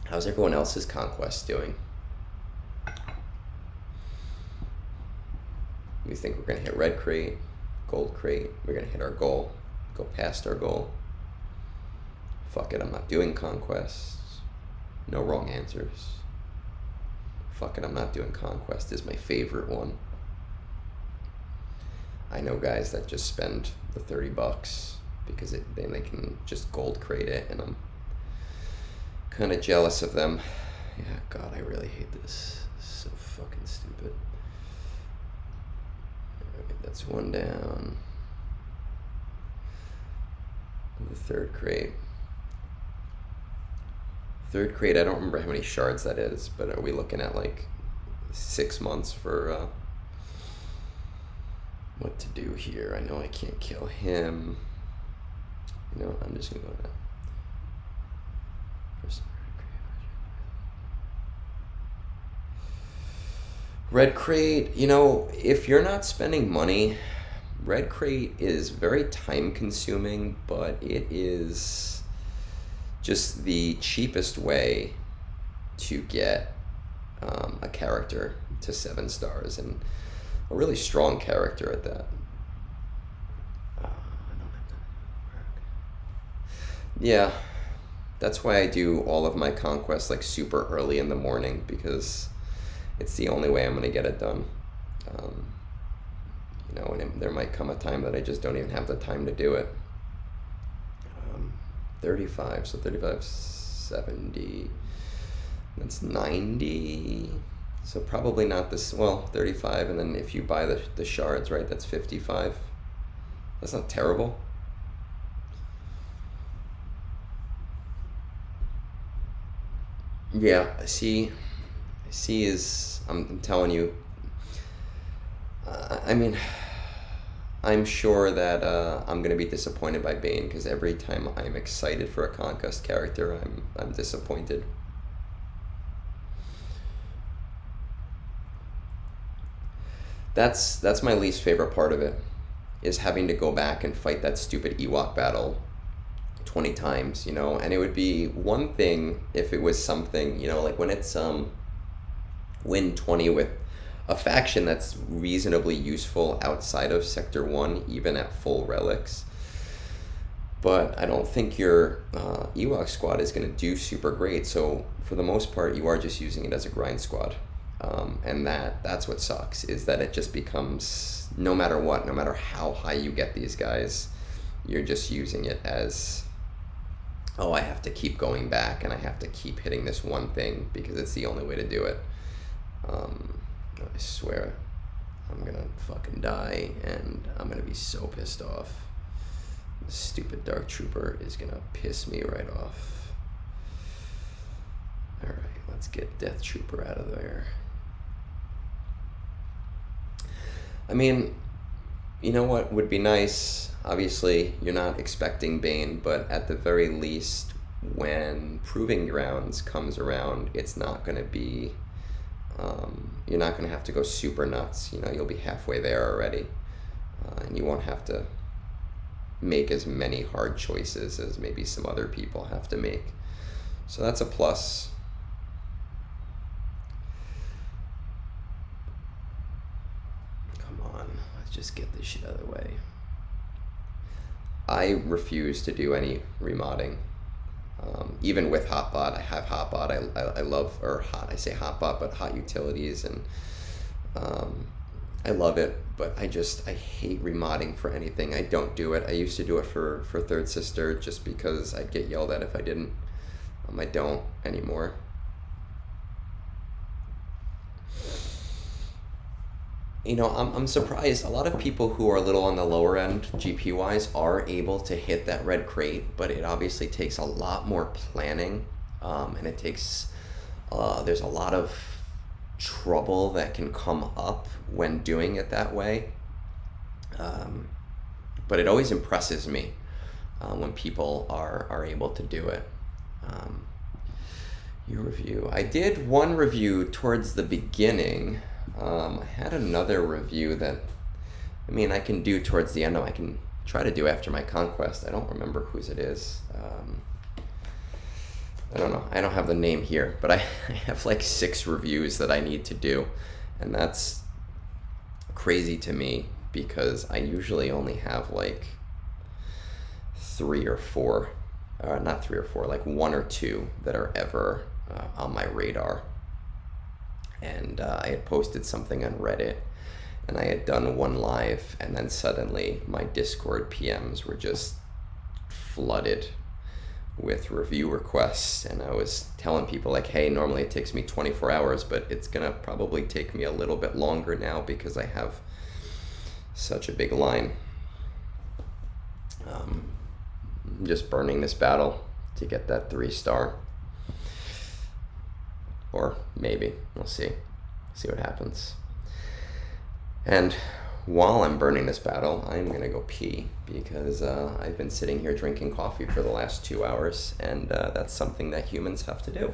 [SPEAKER 1] How's everyone else's Conquest doing? We think we're gonna hit red crate, gold crate, we're gonna hit our goal, go past our goal. Fuck it, I'm not doing Conquest. No wrong answers. Fuck it, I'm not doing Conquest is my favorite one. I know guys that just spend the $30 because then they can just gold crate it, and I'm kind of jealous of them. Yeah, God, I really hate this. This is so fucking stupid. Alright, that's one down. The third crate. Third crate, I don't remember how many shards that is, but are we looking at like 6 months for what to do here? I know I can't kill him. You know, I'm just gonna go that. Red crate, you know, if you're not spending money, red crate is very time consuming, but it is just the cheapest way to get a character to 7 stars, and a really strong character at that. Yeah, that's why I do all of my conquests like super early in the morning, because it's the only way I'm going to get it done. You know, and there might come a time that I just don't even have the time to do it. 35, so 35, 70, that's 90, so probably not this, well, 35, and then if you buy the shards, right, that's 55. That's not terrible. Yeah, C is, I'm telling you, I mean, I'm sure that I'm going to be disappointed by Bane, because every time I'm excited for a Conquest character, I'm disappointed. That's my least favorite part of it, is having to go back and fight that stupid Ewok battle 20 times, you know. And it would be one thing if it was something, you know, like when it's win 20 with a faction that's reasonably useful outside of Sector 1, even at full relics. But I don't think your Ewok squad is going to do super great, so for the most part you are just using it as a grind squad. And that's what sucks, is that it just becomes, no matter what, no matter how high you get these guys, you're just using it as, oh, I have to keep going back and I have to keep hitting this one thing because it's the only way to do it. I swear I'm gonna fucking die, and I'm gonna be so pissed off. The stupid Dark Trooper is gonna piss me right off. Alright, let's get Death Trooper out of there. I mean, you know what would be nice? Obviously, you're not expecting Bane, but at the very least, when Proving Grounds comes around, it's not gonna be, you're not going to have to go super nuts. You know, you'll be halfway there already, and you won't have to make as many hard choices as maybe some other people have to make. So that's a plus. Come on, let's just get this shit out of the way. I refuse to do any remodding. Even with Hotbot, I have Hotbot. I love, or hot, I say Hotbot, but hot utilities, and I love it, but I hate remodding for anything. I don't do it. I used to do it for Third Sister just because I'd get yelled at if I didn't. I don't anymore. I'm surprised. A lot of people who are a little on the lower end, GP-wise, are able to hit that red crate, but it obviously takes a lot more planning, and it takes, there's a lot of trouble that can come up when doing it that way. But it always impresses me when people are able to do it. Your review. I did one review towards the beginning. I had another review that, I can do towards the end. I can try to do after my Conquest. I don't remember whose it is. I don't know. I don't have the name here, but I have like 6 reviews that I need to do. And that's crazy to me because I usually only have like 3 or 4, not 3 or 4, like 1 or 2 that are ever on my radar. And I had posted something on Reddit, and I had done one live, and then suddenly my Discord PMs were just flooded with review requests, and I was telling people like, hey, normally it takes me 24 hours, but it's gonna probably take me a little bit longer now because I have such a big line. I'm just burning this battle to get that 3-star. Or maybe, we'll see what happens. And while I'm burning this battle, I'm gonna go pee because I've been sitting here drinking coffee for the last 2 hours, and that's something that humans have to do.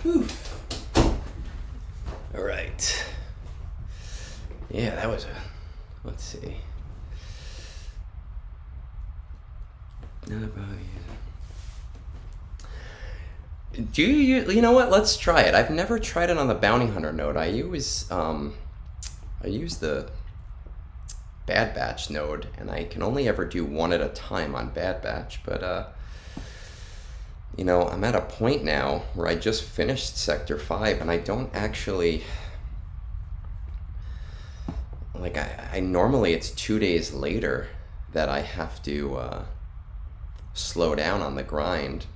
[SPEAKER 1] Whew. All right. Yeah, that was let's see. Not about you. Do you know what? Let's try it. I've never tried it on the Bounty Hunter node. I use the Bad Batch node, and I can only ever do 1 at a time on Bad Batch, but I'm at a point now where I just finished Sector 5, and I don't actually, like, I normally it's 2 days later that I have to slow down on the grind.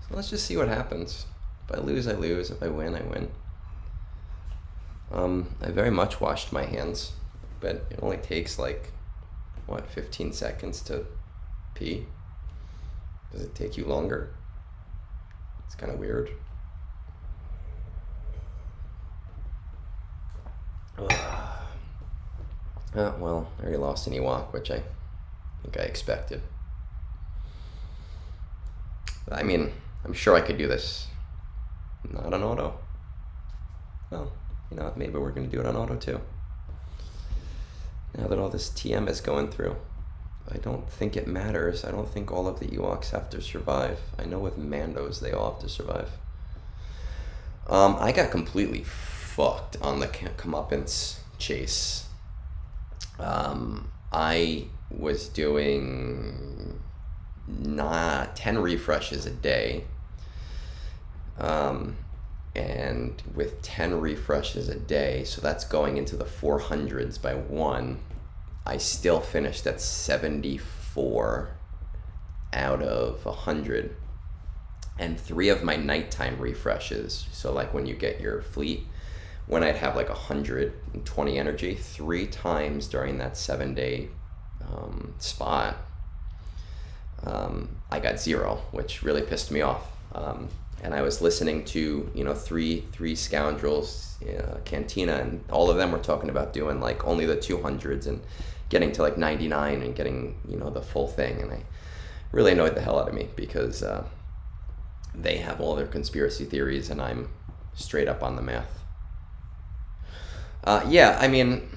[SPEAKER 1] So let's just see what happens. If I lose, I lose. If I win, I win. I very much washed my hands, but it only takes like, 15 seconds to pee? Does it take you longer? It's kind of weird. Well, I already lost an Ewok, which I think I expected. I'm sure I could do this. Not on auto. Well, maybe we're going to do it on auto too. Now that all this TM is going through. I don't think it matters. I don't think all of the Ewoks have to survive. I know with Mandos, they all have to survive. I got completely fucked on the comeuppance chase. I was doing 10 refreshes a day. and with 10 refreshes a day, so that's going into the 400s by one, I still finished at 74 out of 100. And 3 of my nighttime refreshes, so like when you get your fleet, when I'd have like 120 energy, 3 times during that 7-day spot, I got 0, which really pissed me off. And I was listening to, three scoundrels, Cantina, and all of them were talking about doing like only the 200s and getting to like 99 and getting, the full thing. And I really annoyed the hell out of me because they have all their conspiracy theories and I'm straight up on the math. Yeah, I mean,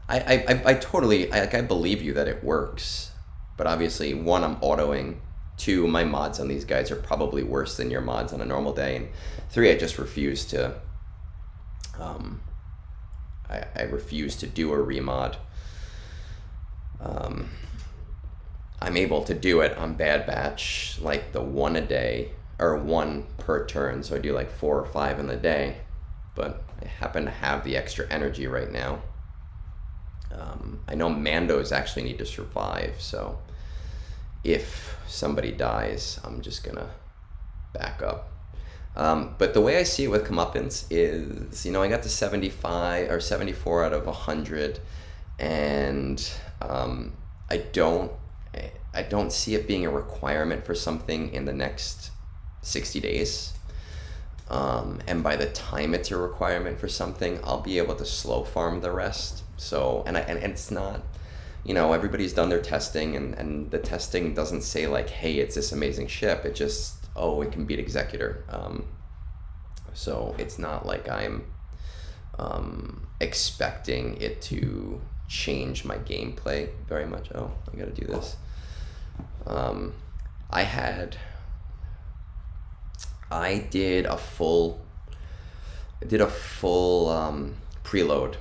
[SPEAKER 1] I totally, I believe you that it works, but obviously, 1, I'm autoing. 2, my mods on these guys are probably worse than your mods on a normal day, and 3, I just refuse to, I refuse to do a remod. I'm able to do it on Bad Batch, like the 1 a day, or 1 per turn, so I do like 4 or 5 in the day, but I happen to have the extra energy right now. I know Mandos actually need to survive, so if somebody dies, I'm just gonna back up. But the way I see it with comeuppance is, I got to 75 or 74 out of 100, and I don't see it being a requirement for something in the next 60 days. And by the time it's a requirement for something, I'll be able to slow farm the rest. So, and it's not, everybody's done their testing, and the testing doesn't say like, hey, it's this amazing ship. It just, it can beat Executor. So it's not like I'm expecting it to change my gameplay very much. Oh, I gotta do this. I did a full preload.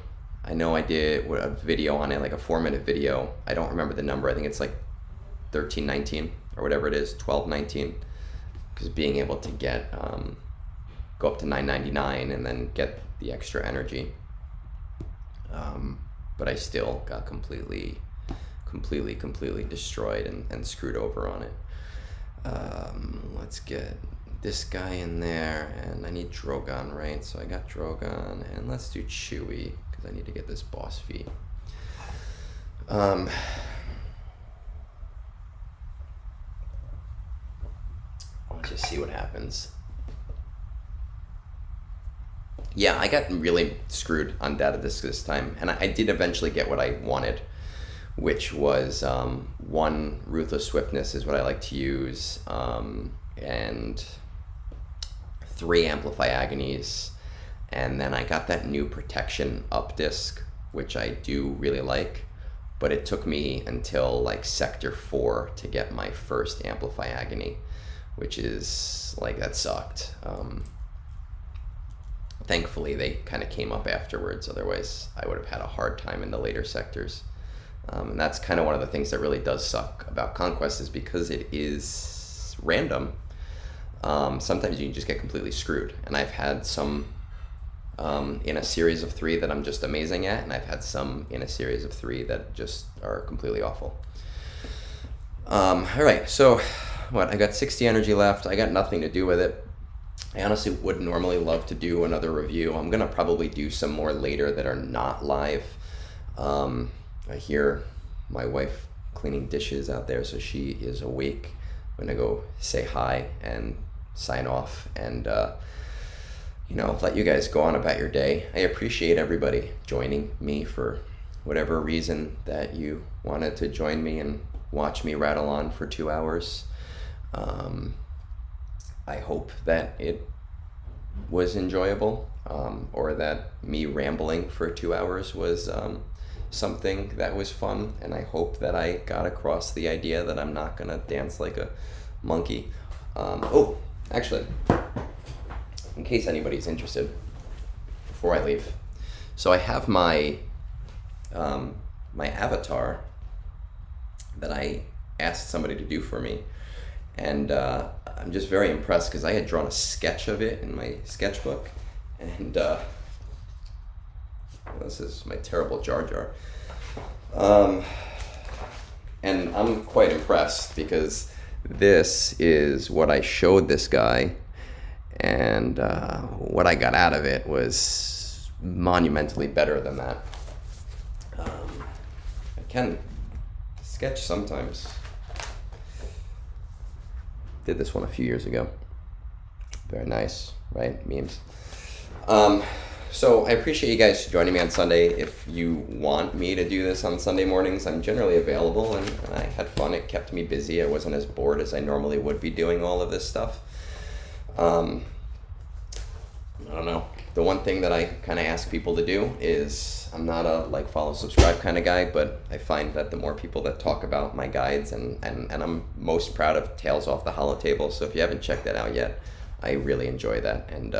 [SPEAKER 1] I know I did a video on it, like a 4-minute video. I don't remember the number. I think it's like 1319 or whatever it is, 1219. Because being able to get go up to 999 and then get the extra energy. But I still got completely destroyed and screwed over on it. Let's get this guy in there, and I need Drogon, right? So I got Drogon, and let's do Chewie, because I need to get this boss feat. I'll just see what happens. Yeah, I got really screwed on data disk this time, and I did eventually get what I wanted, which was 1 Ruthless Swiftness is what I like to use, and 3 Amplify Agonies, and then I got that new Protection up disc, which I do really like, but it took me until like Sector 4 to get my first Amplify Agony, which is like, that sucked. Thankfully they kind of came up afterwards, otherwise I would have had a hard time in the later sectors. And that's kind of one of the things that really does suck about Conquest, is because it is random. Sometimes you can just get completely screwed, and I've had some in a series of 3 that I'm just amazing at, and I've had some in a series of 3 that just are completely awful. All right, so I got 60 energy left. I got nothing to do with it. I honestly would normally love to do another review. I'm gonna probably do some more later that are not live. I hear my wife cleaning dishes out there, so she is awake. I'm gonna go say hi and sign off, and let you guys go on about your day. I appreciate everybody joining me for whatever reason that you wanted to join me and watch me rattle on for 2 hours. I hope that it was enjoyable, or that me rambling for 2 hours was something that was fun, and I hope that I got across the idea that I'm not gonna dance like a monkey. Oh, actually, in case anybody's interested, before I leave, so I have my my avatar that I asked somebody to do for me, and I'm just very impressed because I had drawn a sketch of it in my sketchbook, and this is my terrible Jar Jar. And I'm quite impressed because this is what I showed this guy, and what I got out of it was monumentally better than that. I can sketch sometimes. Did this one a few years ago. Very nice, right? Memes. So I appreciate you guys joining me on Sunday. If you want me to do this on Sunday mornings, I'm generally available, and I had fun. It kept me busy. I wasn't as bored as I normally would be doing all of this stuff. I don't know. The one thing that I kind of ask people to do is, I'm not a like, follow, subscribe kind of guy, but I find that the more people that talk about my guides, and I'm most proud of Tales Off the Hollow Table. So if you haven't checked that out yet, I really enjoy that. And